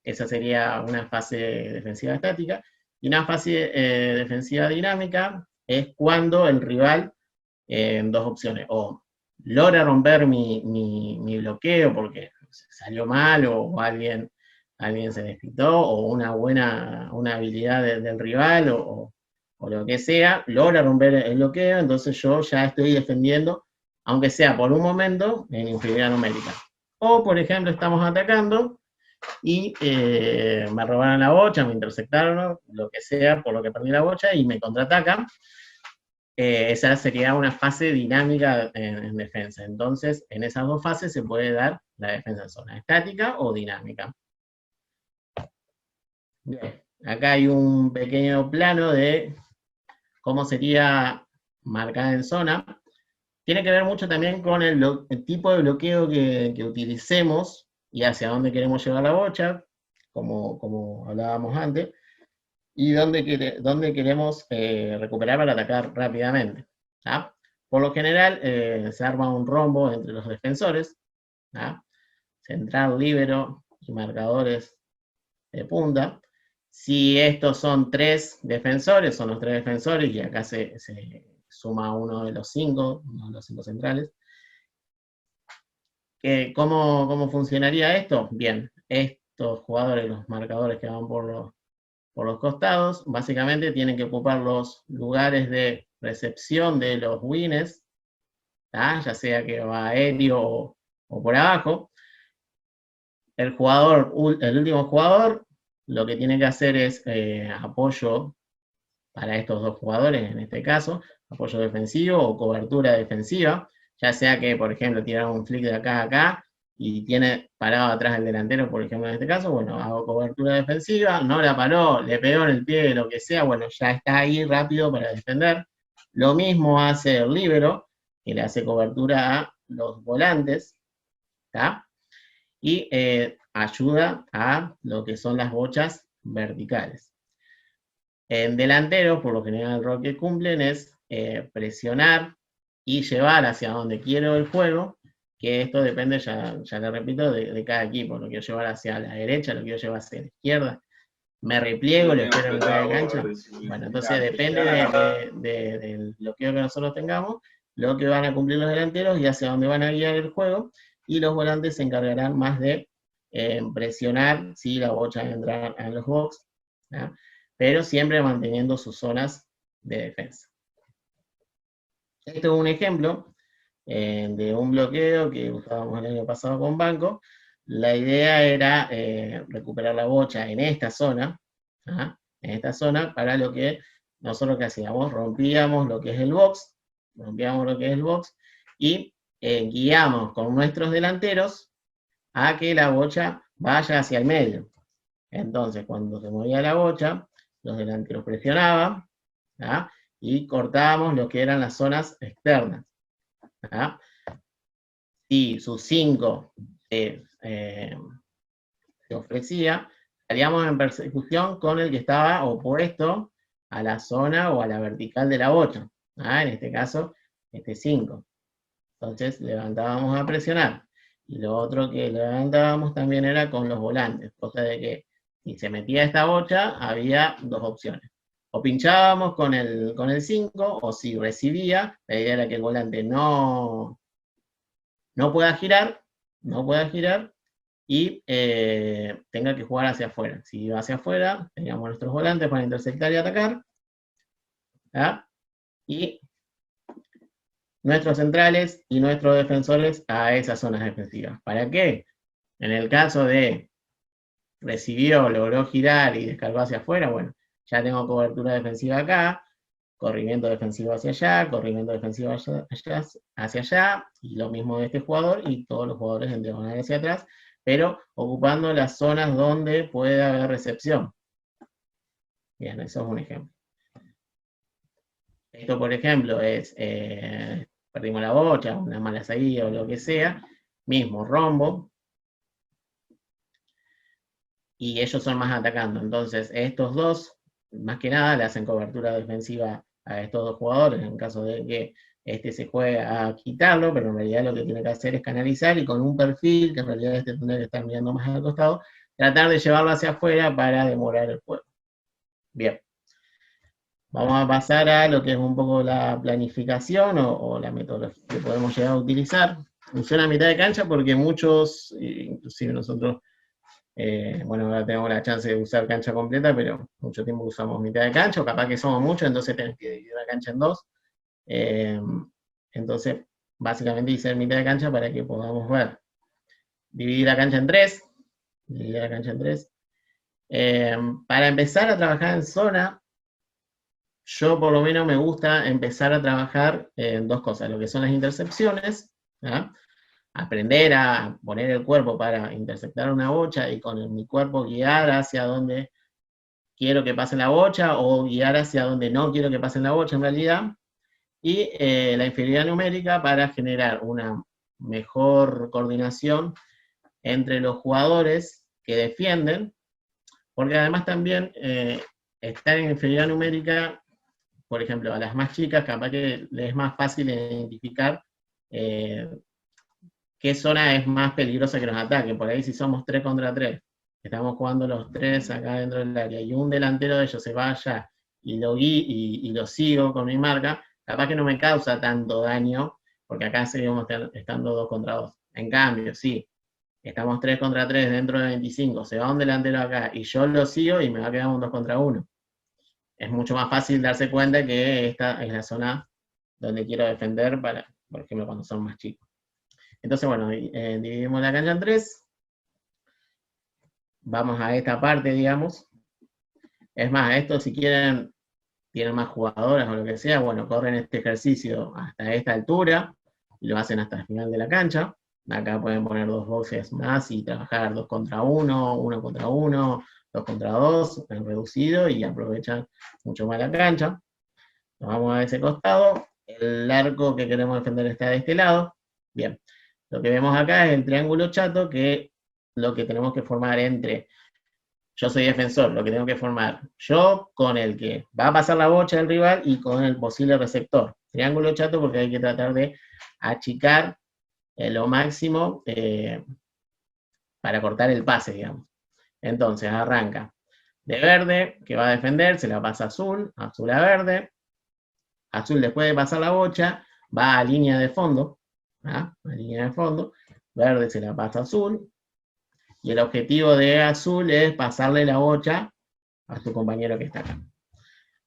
[SPEAKER 4] Esa sería una fase defensiva estática. Y una fase defensiva dinámica es cuando el rival, en dos opciones, o logra romper mi bloqueo porque salió mal o alguien se despistó, o una habilidad del rival o lo que sea, logra romper el bloqueo, entonces yo ya estoy defendiendo, aunque sea por un momento, en inferioridad numérica. O, por ejemplo, estamos atacando y me robaron la bocha, me intersectaron, lo que sea, por lo que perdí la bocha, y me contraatacan. Esa sería una fase dinámica en defensa. Entonces, en esas dos fases se puede dar la defensa en zona, estática o dinámica. Bien, acá hay un pequeño plano de cómo sería marcada en zona. tiene que ver mucho también con el tipo de bloqueo que utilicemos y hacia dónde queremos llevar la bocha, como hablábamos antes, y dónde queremos recuperar para atacar rápidamente. ¿Ah? Por lo general, se arma un rombo entre los defensores, ¿ah? Central, líbero y marcadores de punta. Si estos son 3 defensores, son los 3 defensores, y acá se suma uno de los 5 centrales. ¿Cómo funcionaría esto? Bien, estos jugadores, los marcadores que van por los costados, básicamente tienen que ocupar los lugares de recepción de los wings, ya sea que va aéreo o por abajo. El último jugador, lo que tiene que hacer es apoyo para estos 2 jugadores, en este caso, apoyo defensivo o cobertura defensiva, ya sea que, por ejemplo, tiran un flick de acá a acá, y tiene parado atrás el delantero, por ejemplo, en este caso, bueno, hago cobertura defensiva, no la paró, le pegó en el pie, lo que sea, bueno, ya está ahí rápido para defender. Lo mismo hace el líbero, que le hace cobertura a los volantes, ¿tá? Y ayuda a lo que son las bochas verticales. En delanteros, por lo general, el rol que cumplen es presionar y llevar hacia donde quiero el juego, que esto depende, ya le repito, de cada equipo. Lo quiero llevar hacia la derecha, lo quiero llevar hacia la izquierda, me repliego, lo espero en mitad de cancha. Bueno, entonces depende del bloqueo que nosotros tengamos, lo que van a cumplir los delanteros y hacia dónde van a guiar el juego, y los volantes se encargarán más de presionar si la bocha entra en los box, ¿no? Pero siempre manteniendo sus zonas de defensa. Esto es un ejemplo de un bloqueo que usábamos el año pasado con Banco. La idea era recuperar la bocha en esta zona, para lo que nosotros que hacíamos, rompíamos lo que es el box, y guiamos con nuestros delanteros a que la bocha vaya hacia el medio. Entonces, cuando se movía la bocha, los delanteros presionaban, y cortábamos lo que eran las zonas externas. Si sus 5 se ofrecía, salíamos en persecución con el que estaba opuesto a la zona o a la vertical de la bocha. En este caso, este 5. Entonces levantábamos a presionar. Y lo otro que levantábamos también era con los volantes, cosa de que si se metía esta bocha, había 2 opciones. O pinchábamos con el 5, o si recibía, la idea era que el volante no pueda girar, y tenga que jugar hacia afuera. Si iba hacia afuera, teníamos nuestros volantes para interceptar y atacar, y nuestros centrales y nuestros defensores a esas zonas defensivas. ¿Para qué? En el caso de recibió, logró girar y descargó hacia afuera, bueno, ya tengo cobertura defensiva acá, corrimiento defensivo hacia allá, corrimiento defensivo hacia allá, y lo mismo de este jugador, y todos los jugadores en diagonal hacia atrás, pero ocupando las zonas donde puede haber recepción. Bien, eso es un ejemplo. Esto, por ejemplo, es, perdimos la bocha, una mala salida o lo que sea, mismo rombo, y ellos son más atacando. Entonces, estos 2, más que nada, le hacen cobertura defensiva a estos 2 jugadores, en caso de que este se juegue a quitarlo, pero en realidad lo que tiene que hacer es canalizar, y con un perfil, que en realidad este tendría que estar mirando más al costado, tratar de llevarlo hacia afuera para demorar el juego. Bien. Vamos a pasar a lo que es un poco la planificación o la metodología que podemos llegar a utilizar. Funciona a mitad de cancha porque muchos, inclusive nosotros, bueno, ahora tenemos la chance de usar cancha completa, pero mucho tiempo usamos mitad de cancha, o capaz que somos muchos, entonces tenemos que dividir la cancha en 2. Entonces, básicamente hice mitad de cancha para que podamos ver. Dividir la cancha en 3. Para empezar a trabajar en zona, yo por lo menos me gusta empezar a trabajar en 2 cosas, lo que son las intercepciones, aprender a poner el cuerpo para interceptar una bocha y con mi cuerpo guiar hacia donde quiero que pase la bocha, o guiar hacia donde no quiero que pase la bocha en realidad, Y la inferioridad numérica para generar una mejor coordinación entre los jugadores que defienden, porque además también estar en inferioridad numérica, por ejemplo, a las más chicas, capaz que les es más fácil identificar qué zona es más peligrosa que nos ataque. Por ahí si somos 3 contra 3, estamos jugando los 3 acá dentro del área, y un delantero de ellos se va allá y lo sigo con mi marca, capaz que no me causa tanto daño, porque acá seguimos estando 2 contra 2. En cambio, sí, estamos 3 contra 3 dentro de 25, se va un delantero acá y yo lo sigo y me va a quedar un 2 contra 1. Es mucho más fácil darse cuenta que esta es la zona donde quiero defender, por ejemplo, cuando son más chicos. Entonces, bueno, dividimos la cancha en 3. Vamos a esta parte, digamos. Es más, esto si quieren, tienen más jugadoras o lo que sea, bueno, corren este ejercicio hasta esta altura y lo hacen hasta el final de la cancha. Acá pueden poner 2 boxes más y trabajar 2 contra 1, 1 contra 1, 2 contra 2, en reducido, y aprovechan mucho más la cancha. Nos vamos a ese costado. El arco que queremos defender está de este lado. Bien. Lo que vemos acá es el triángulo chato, que lo que tenemos que formar entre, yo soy defensor, lo que tengo que formar yo con el que va a pasar la bocha del rival y con el posible receptor. Triángulo chato porque hay que tratar de achicar lo máximo para cortar el pase, digamos. Entonces arranca de verde, que va a defender, se la pasa a azul, azul a verde, azul después de pasar la bocha, va a línea de fondo, a línea de fondo, verde se la pasa a azul, y el objetivo de azul es pasarle la bocha a su compañero que está acá.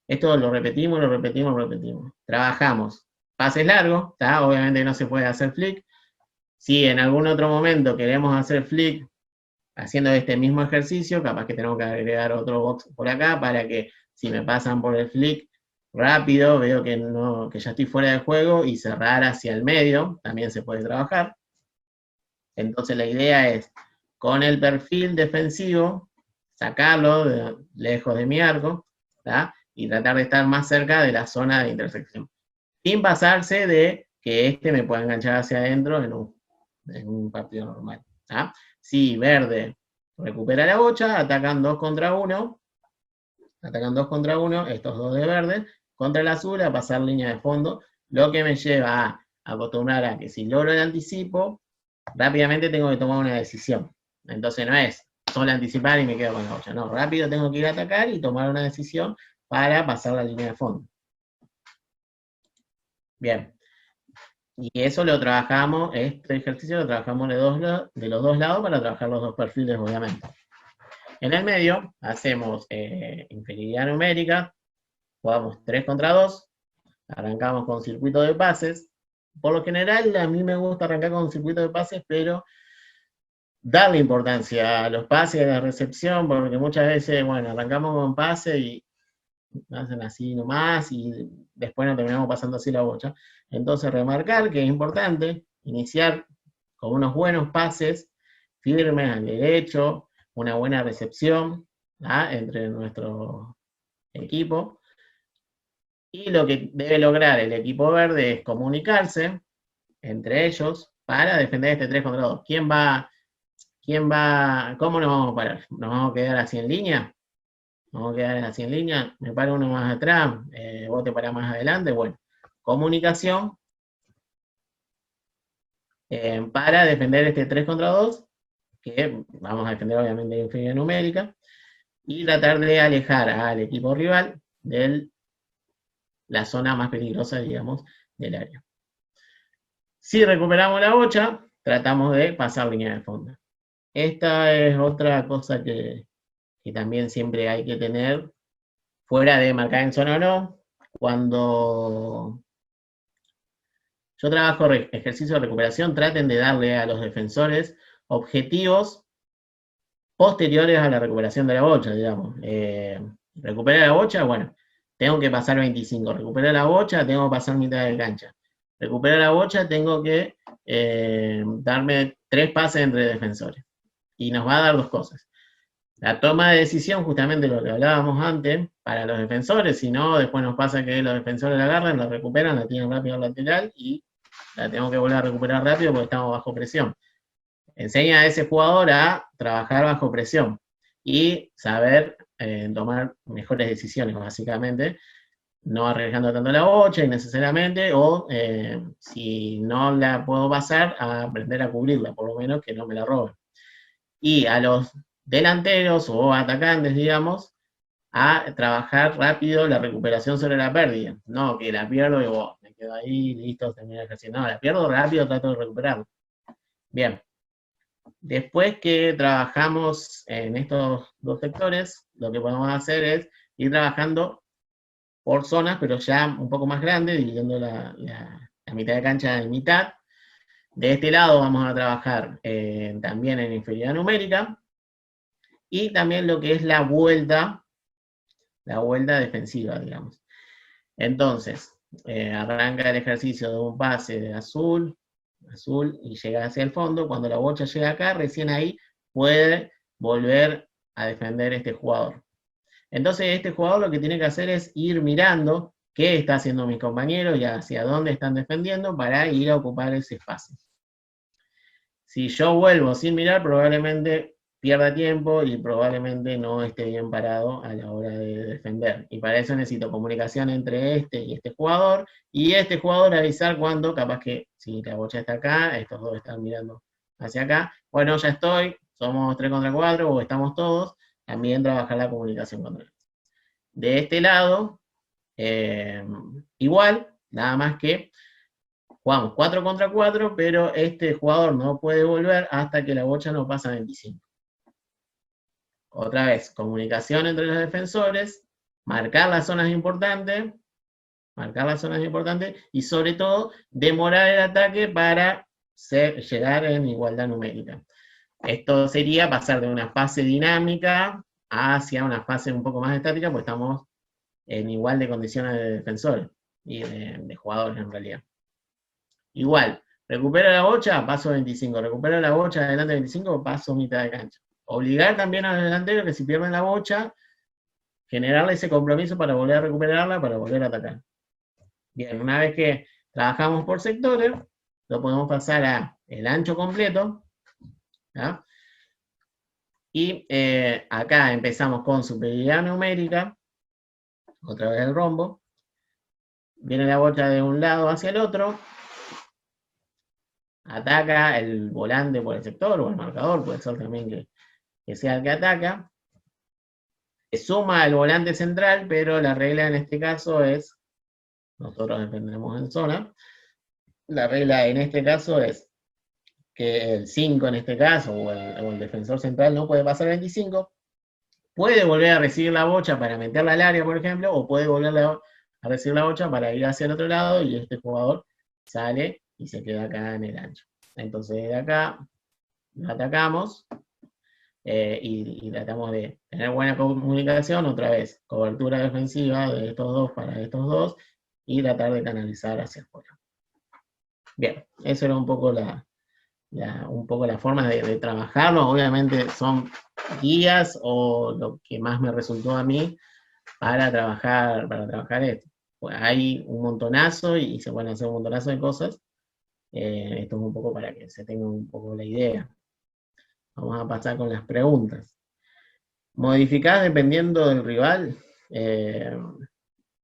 [SPEAKER 4] Esto lo repetimos, lo repetimos, lo repetimos. Trabajamos pases largos, ¿tá? Obviamente no se puede hacer flick. Si en algún otro momento queremos hacer flick haciendo este mismo ejercicio, capaz que tenemos que agregar otro box por acá para que si me pasan por el flick rápido, veo que, no, que ya estoy fuera de juego, y cerrar hacia el medio, también se puede trabajar. Entonces la idea es, con el perfil defensivo, sacarlo lejos de mi arco, ¿tá? Y tratar de estar más cerca de la zona de intersección, sin pasarse de que este me pueda enganchar hacia adentro en un partido normal, ¿tá? Si verde recupera la bocha, atacan 2 contra 1, estos 2 de verde, contra el azul a pasar línea de fondo, lo que me lleva a acostumbrar a que si logro el anticipo, rápidamente tengo que tomar una decisión. Entonces no es solo anticipar y me quedo con la bocha, no, rápido tengo que ir a atacar y tomar una decisión para pasar la línea de fondo. Bien. Y eso lo trabajamos, este ejercicio lo trabajamos de los dos lados para trabajar los dos perfiles, obviamente. En el medio hacemos inferioridad numérica, jugamos 3 contra 2, arrancamos con circuito de pases. Por lo general a mí me gusta arrancar con circuito de pases, pero darle importancia a los pases y a la recepción, porque muchas veces, bueno, arrancamos con pase y hacen así nomás y después nos terminamos pasando así la bocha. Entonces remarcar que es importante iniciar con unos buenos pases, firmes al derecho, una buena recepción entre nuestro equipo. Y lo que debe lograr el equipo verde es comunicarse entre ellos para defender este 3 contra 2. ¿Quién va? ¿Cómo nos vamos a parar? ¿Nos vamos a quedar así en línea? Vamos a quedar así en línea, me paro uno más atrás, vos te parás más adelante. Bueno, comunicación para defender este 3 contra 2, que vamos a defender obviamente en inferioridad numérica, y tratar de alejar al equipo rival de la zona más peligrosa, digamos, del área. Si recuperamos la bocha, tratamos de pasar línea de fondo. Esta es otra cosa que también siempre hay que tener, fuera de marcar en zona o no. Cuando yo trabajo ejercicio de recuperación, traten de darle a los defensores objetivos posteriores a la recuperación de la bocha, digamos. Recuperar la bocha, bueno, tengo que pasar 25. Recuperar la bocha, tengo que pasar mitad de cancha. Recuperar la bocha, tengo que darme 3 pases entre defensores. Y nos va a dar 2 cosas. La toma de decisión, justamente lo que hablábamos antes, para los defensores, si no, después nos pasa que los defensores la agarran, la recuperan, la tienen rápido al lateral y la tenemos que volver a recuperar rápido porque estamos bajo presión. Enseña a ese jugador a trabajar bajo presión y saber tomar mejores decisiones, básicamente, no arriesgando tanto la bocha innecesariamente, o si no la puedo pasar, a aprender a cubrirla, por lo menos que no me la roben. Y a los delanteros o atacantes, digamos, a trabajar rápido la recuperación sobre la pérdida. No, que la pierdo y me quedo ahí, listo, termino el ejercicio. No, la pierdo rápido, trato de recuperarla. Bien. Después que trabajamos en estos dos sectores, lo que podemos hacer es ir trabajando por zonas, pero ya un poco más grande, dividiendo la mitad de cancha en mitad. De este lado vamos a trabajar también en inferioridad numérica, y también lo que es la vuelta defensiva, digamos. Entonces, arranca el ejercicio de un pase de azul, y llega hacia el fondo. Cuando la bocha llega acá, recién ahí puede volver a defender este jugador. Entonces este jugador lo que tiene que hacer es ir mirando qué está haciendo mis compañeros y hacia dónde están defendiendo para ir a ocupar ese espacio. Si yo vuelvo sin mirar, probablemente pierda tiempo y probablemente no esté bien parado a la hora de defender. Y para eso necesito comunicación entre este y este jugador, y este jugador avisar cuando, capaz que si la bocha está acá, estos dos están mirando hacia acá, bueno, ya estoy, somos 3 contra 4 o estamos todos, también trabajar la comunicación con él. De este lado, igual, nada más que jugamos 4 contra 4, pero este jugador no puede volver hasta que la bocha no pasa a 25. Otra vez, comunicación entre los defensores, marcar las zonas importantes, y sobre todo, demorar el ataque para llegar en igualdad numérica. Esto sería pasar de una fase dinámica hacia una fase un poco más estática, porque estamos en igual de condiciones de defensores y de jugadores en realidad. Igual, recupero la bocha, paso 25, recupero la bocha adelante 25, paso mitad de cancha. Obligar también a los delanteros que si pierden la bocha, generarle ese compromiso para volver a recuperarla, para volver a atacar. Bien, una vez que trabajamos por sectores, lo podemos pasar a el ancho completo, ¿ya? Y acá empezamos con superioridad numérica, otra vez el rombo, viene la bocha de un lado hacia el otro, ataca el volante por el sector, o el marcador, puede ser también que sea el que ataca, se suma al volante central, pero la regla en este caso es, nosotros defendemos en zona, la regla en este caso es que el 5 en este caso, o el defensor central no puede pasar 25, puede volver a recibir la bocha para meterla al área, por ejemplo, o puede volver a recibir la bocha para ir hacia el otro lado, y este jugador sale y se queda acá en el ancho. Entonces de acá lo atacamos, y tratamos de tener buena comunicación, otra vez, cobertura defensiva de estos dos para estos dos, y tratar de canalizar hacia afuera. Bien, eso era un poco la forma de trabajarlo. Obviamente son guías o lo que más me resultó a mí para trabajar esto. Pues hay un montonazo y se pueden hacer un montonazo de cosas. Esto es un poco para que se tenga un poco la idea. Vamos a pasar con las preguntas. ¿Modificar dependiendo del rival?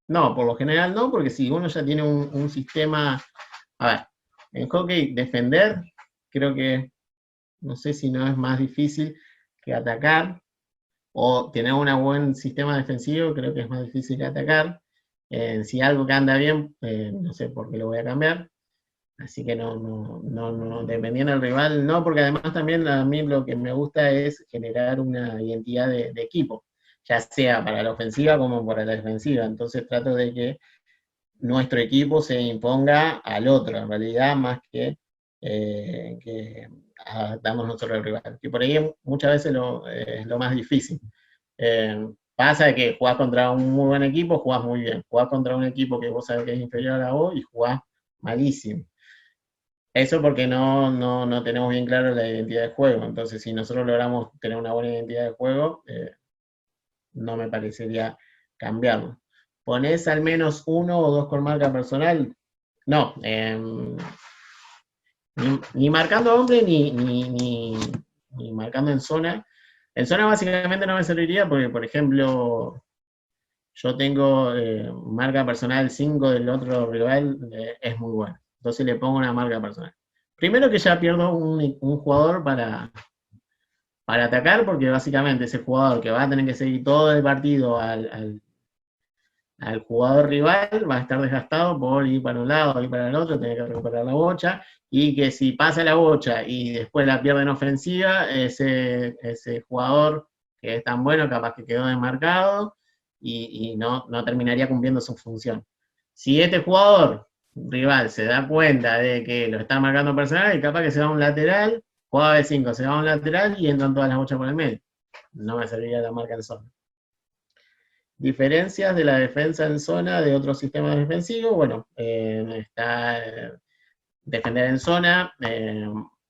[SPEAKER 4] No, por lo general no, porque si uno ya tiene un sistema... A ver, en hockey defender, creo que, no sé si no es más difícil que atacar, o tener un buen sistema defensivo, creo que es más difícil que atacar. Si algo que anda bien, no sé por qué lo voy a cambiar. Así que no, dependiendo del rival, no, porque además también a mí lo que me gusta es generar una identidad de equipo, ya sea para la ofensiva como para la defensiva. Entonces trato de que nuestro equipo se imponga al otro, en realidad, más que adaptamos nosotros al rival. Que por ahí muchas veces es lo más difícil. Pasa que jugás contra un muy buen equipo, jugás muy bien. Jugás contra un equipo que vos sabés que es inferior a vos y jugás malísimo. Eso porque no tenemos bien claro la identidad de juego. Entonces, si nosotros logramos tener una buena identidad de juego, no me parecería cambiarlo. ¿Ponés al menos uno o dos con marca personal? No, ni marcando hombre ni marcando en zona. En zona básicamente no me serviría porque, por ejemplo, yo tengo marca personal 5 del otro rival, es muy bueno. Entonces le pongo una marca personal. Primero que ya pierdo un jugador para atacar, porque básicamente ese jugador que va a tener que seguir todo el partido al jugador rival va a estar desgastado por ir para un lado, ir para el otro, tener que recuperar la bocha, y que si pasa la bocha y después la pierde en ofensiva, ese jugador que es tan bueno capaz que quedó desmarcado y no terminaría cumpliendo su función. Si este jugador rival se da cuenta de que lo está marcando personal, y capaz que se va a un lateral, juega de 5, se va a un lateral y entran todas las bochas por el medio. No me serviría la marca en zona. Diferencias de la defensa en zona de otros sistemas defensivos. Bueno, está defender en zona,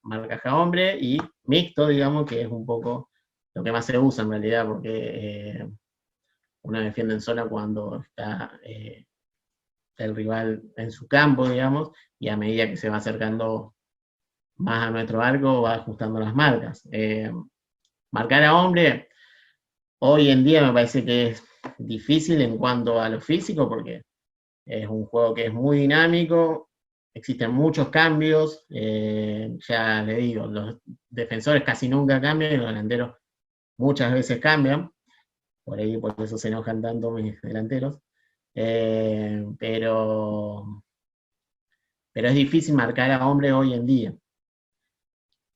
[SPEAKER 4] marcaje a hombre y mixto, digamos, que es un poco lo que más se usa en realidad, porque uno defiende en zona cuando está el rival en su campo, digamos, y a medida que se va acercando más a nuestro arco va ajustando las marcas. Marcar a hombre, hoy en día me parece que es difícil en cuanto a lo físico, porque es un juego que es muy dinámico, existen muchos cambios, ya le digo, los defensores casi nunca cambian y los delanteros muchas veces cambian, por ahí por eso se enojan tanto mis delanteros, pero es difícil marcar a hombre hoy en día,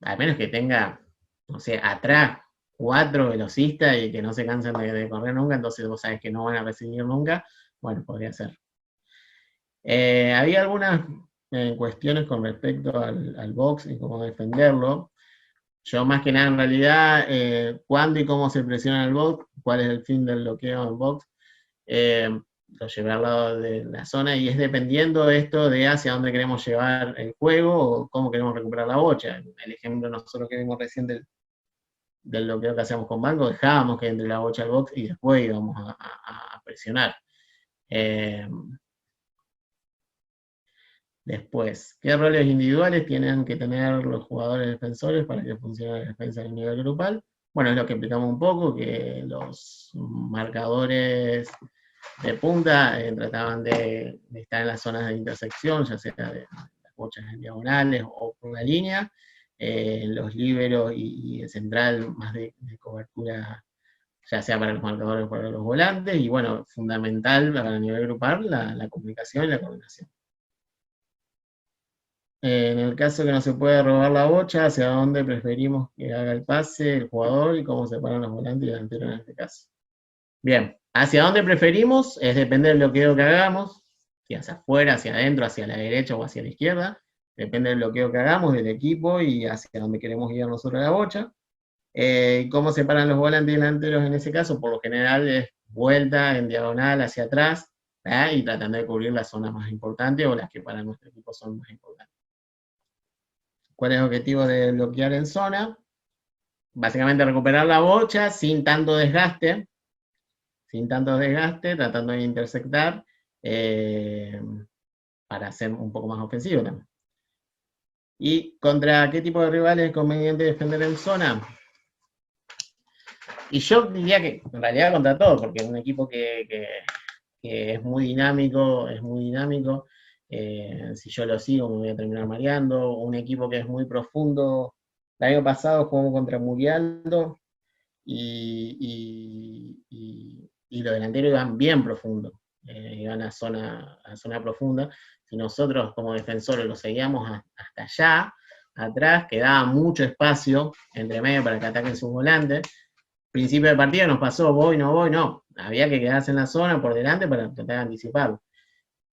[SPEAKER 4] al menos que tenga, no sé, atrás 4 velocistas y que no se cansen de correr nunca, entonces vos sabés que no van a recibir nunca, bueno, podría ser. Había algunas cuestiones con respecto al box y cómo defenderlo. Yo más que nada en realidad, cuándo y cómo se presiona el box, cuál es el fin del bloqueo en box, lo llevé al lado de la zona y es dependiendo de esto de hacia dónde queremos llevar el juego o cómo queremos recuperar la bocha. El ejemplo nosotros que vimos recién del bloqueo que hacíamos con Banco, dejábamos que entre la bocha al box y después íbamos a presionar. Después, ¿qué roles individuales tienen que tener los jugadores defensores para que funcione la defensa a nivel grupal? Bueno, es lo que explicamos un poco, que los marcadores de punta trataban de estar en las zonas de intersección, ya sea de las bochas en diagonales o por la línea, los líberos y el central más de cobertura, ya sea para los marcadores o para los volantes, y bueno, fundamental para el nivel grupal la comunicación y la coordinación. En el caso que no se puede robar la bocha, ¿hacia dónde preferimos que haga el pase el jugador y cómo se paran los volantes y delanteros en este caso? Bien, ¿hacia dónde preferimos? Es depende del bloqueo que hagamos, si hacia afuera, hacia adentro, hacia la derecha o hacia la izquierda. Depende del bloqueo que hagamos, del equipo y hacia dónde queremos guiar nosotros la bocha. ¿Cómo se paran los volantes y delanteros en ese caso? Por lo general es vuelta en diagonal hacia atrás, y tratando de cubrir las zonas más importantes o las que para nuestro equipo son más importantes. ¿Cuál es el objetivo de bloquear en zona? Básicamente recuperar la bocha sin tanto desgaste, tratando de intersectar para ser un poco más ofensivo también. ¿Y contra qué tipo de rivales es conveniente defender en zona? Y yo diría que en realidad contra todo, porque es un equipo que es muy dinámico, si yo lo sigo me voy a terminar mareando, un equipo que es muy profundo. El año pasado jugamos contra Murialdo y los delanteros iban bien profundo, iban a zona profunda. Si nosotros como defensores lo seguíamos hasta allá, atrás, quedaba mucho espacio entre medio para que ataquen sus volantes. Principio de partida nos pasó, voy, no. Había que quedarse en la zona por delante para tratar de anticiparlo.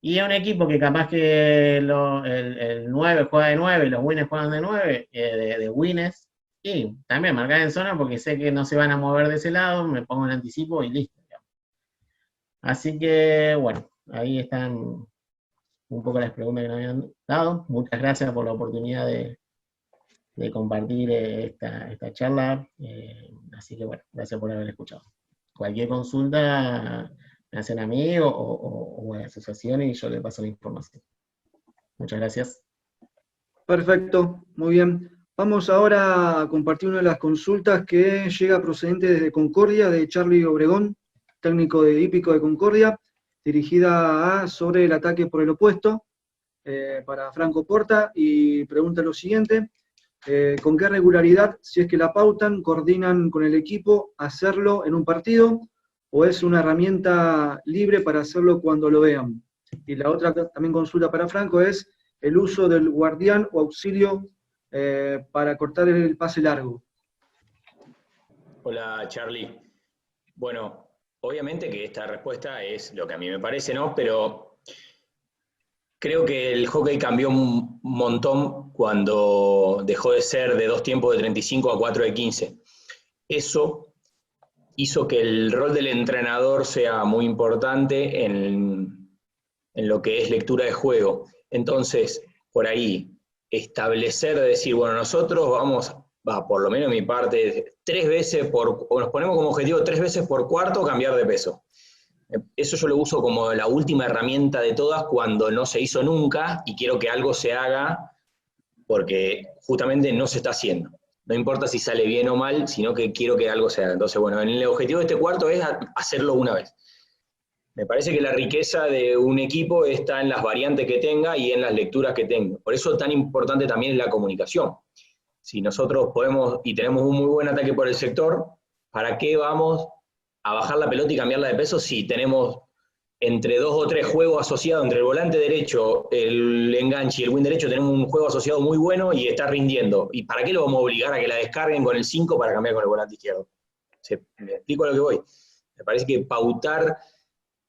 [SPEAKER 4] Y un equipo que capaz que el 9 juega de 9 y los winners juegan de 9, de winners, y también marcar en zona porque sé que no se van a mover de ese lado, me pongo en anticipo y listo. Así que, bueno, ahí están un poco las preguntas que nos habían dado. Muchas gracias por la oportunidad de compartir esta charla. Así que bueno, gracias por haber escuchado. Cualquier consulta me hacen a mí o a la asociación y yo le paso la información. Muchas gracias.
[SPEAKER 1] Perfecto, muy bien. Vamos ahora a compartir una de las consultas que llega procedente desde Concordia, de Charlie Obregón, técnico de hípico de Concordia, dirigida sobre el ataque por el opuesto, para Franco Porta, y pregunta lo siguiente: ¿con qué regularidad, si es que la pautan, coordinan con el equipo hacerlo en un partido, o es una herramienta libre para hacerlo cuando lo vean? Y la otra también consulta para Franco es el uso del guardián o auxilio para cortar el pase largo.
[SPEAKER 3] Hola, Charlie. Bueno, obviamente que esta respuesta es lo que a mí me parece, ¿no? Pero creo que el hockey cambió un montón cuando dejó de ser de 2 tiempos de 35 a 4 de 15. Eso hizo que el rol del entrenador sea muy importante en lo que es lectura de juego. Entonces, por ahí, establecer, decir, bueno, nosotros vamos, por lo menos mi parte, 3 veces nos ponemos como objetivo 3 veces por cuarto cambiar de peso. Eso yo lo uso como la última herramienta de todas cuando no se hizo nunca y quiero que algo se haga porque justamente no se está haciendo. No importa si sale bien o mal, sino que quiero que algo se haga. Entonces, bueno, el objetivo de este cuarto es hacerlo una vez. Me parece que la riqueza de un equipo está en las variantes que tenga y en las lecturas que tenga. Por eso tan importante también es la comunicación. Si nosotros podemos y tenemos un muy buen ataque por el sector, ¿para qué vamos a bajar la pelota y cambiarla de peso si tenemos entre 2 o 3 juegos asociados, entre el volante derecho, el enganche y el wing derecho, tenemos un juego asociado muy bueno y está rindiendo? ¿Y para qué lo vamos a obligar a que la descarguen con el 5 para cambiar con el volante izquierdo? ¿Me explico a lo que voy? Me parece que pautar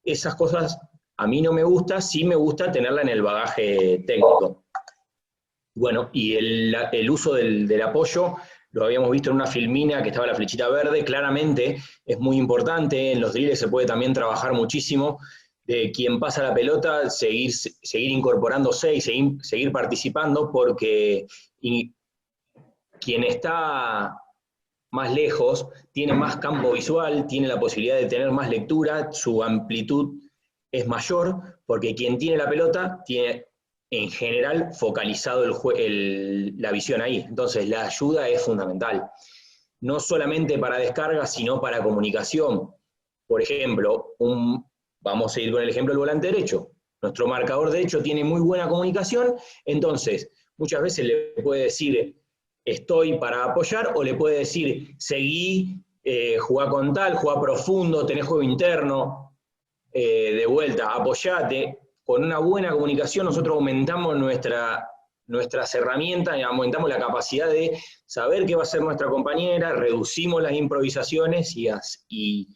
[SPEAKER 3] esas cosas a mí no me gusta, sí me gusta tenerla en el bagaje técnico. Bueno, y el uso del apoyo, lo habíamos visto en una filmina que estaba la flechita verde, claramente es muy importante, en los drills se puede también trabajar muchísimo, de quien pasa la pelota, seguir incorporándose y seguir participando, porque quien está más lejos tiene más campo visual, tiene la posibilidad de tener más lectura, su amplitud es mayor, porque quien tiene la pelota tiene en general focalizado la visión ahí. Entonces la ayuda es fundamental. No solamente para descarga, sino para comunicación. Por ejemplo, vamos a ir con el ejemplo del volante derecho. Nuestro marcador derecho tiene muy buena comunicación, entonces muchas veces le puede decir estoy para apoyar, o le puede decir seguí, jugá con tal, jugá profundo, tenés juego interno, de vuelta, apoyate. Con una buena comunicación nosotros aumentamos nuestras herramientas y aumentamos la capacidad de saber qué va a hacer nuestra compañera, reducimos las improvisaciones y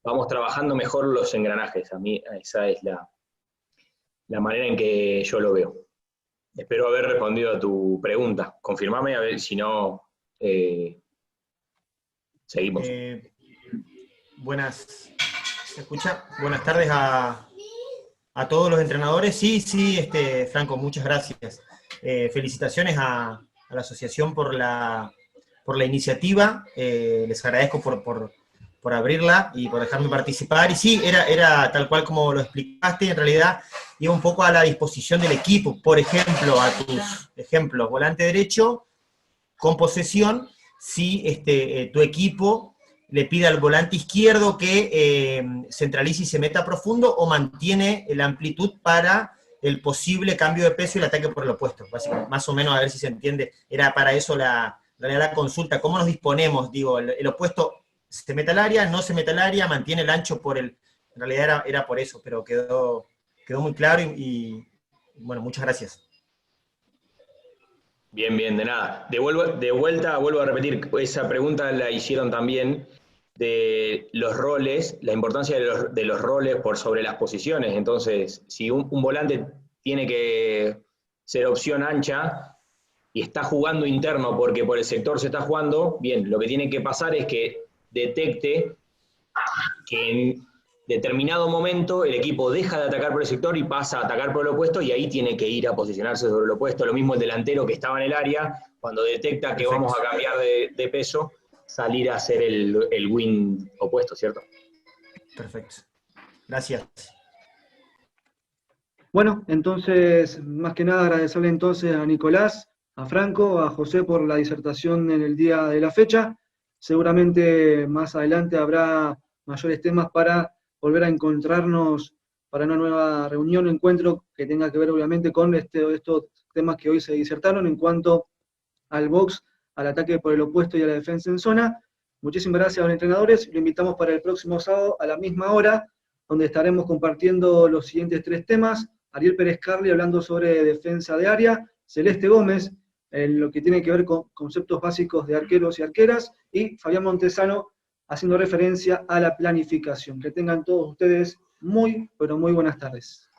[SPEAKER 3] vamos trabajando mejor los engranajes. A mí esa es la manera en que yo lo veo. Espero haber respondido a tu pregunta. Confirmame, a ver si no, seguimos.
[SPEAKER 5] ¿Se escucha? Buenas tardes a todos los entrenadores. Sí, Franco, muchas gracias. Felicitaciones a la asociación por la iniciativa. Les agradezco por abrirla y por dejarme participar. Y sí, era tal cual como lo explicaste, en realidad iba un poco a la disposición del equipo. Por ejemplo, a tus ejemplos, volante derecho, con posesión, si tu equipo le pide al volante izquierdo que centralice y se meta profundo, o mantiene la amplitud para el posible cambio de peso y el ataque por el opuesto. Básicamente, más o menos, a ver si se entiende. Era para eso la consulta. ¿Cómo nos disponemos? Digo, el opuesto se mete al área, no se mete al área, mantiene el ancho por el... En realidad era por eso, pero quedó muy claro y bueno, muchas gracias.
[SPEAKER 3] Bien, de nada. De vuelta, vuelvo a repetir, esa pregunta la hicieron también de los roles, la importancia de los roles por sobre las posiciones. Entonces, si un volante tiene que ser opción ancha y está jugando interno porque por el sector se está jugando, bien, lo que tiene que pasar es que detecte que determinado momento el equipo deja de atacar por el sector y pasa a atacar por el opuesto, y ahí tiene que ir a posicionarse sobre el opuesto. Lo mismo el delantero que estaba en el área, cuando detecta que vamos a cambiar de peso, salir a hacer el win opuesto, ¿cierto?
[SPEAKER 5] Perfecto. Gracias.
[SPEAKER 1] Bueno, entonces, más que nada agradecerle entonces a Nicolás, a Franco, a José por la disertación en el día de la fecha. Seguramente más adelante habrá mayores temas para volver a encontrarnos para una nueva reunión, encuentro que tenga que ver obviamente con estos temas que hoy se disertaron en cuanto al box, al ataque por el opuesto y a la defensa en zona. Muchísimas gracias a los entrenadores. Lo invitamos para el próximo sábado a la misma hora, donde estaremos compartiendo los siguientes 3 temas. Ariel Pérez Carli hablando sobre defensa de área, Celeste Gómez en lo que tiene que ver con conceptos básicos de arqueros y arqueras, y Fabián Montesano haciendo referencia a la planificación. Que tengan todos ustedes muy, pero muy buenas tardes.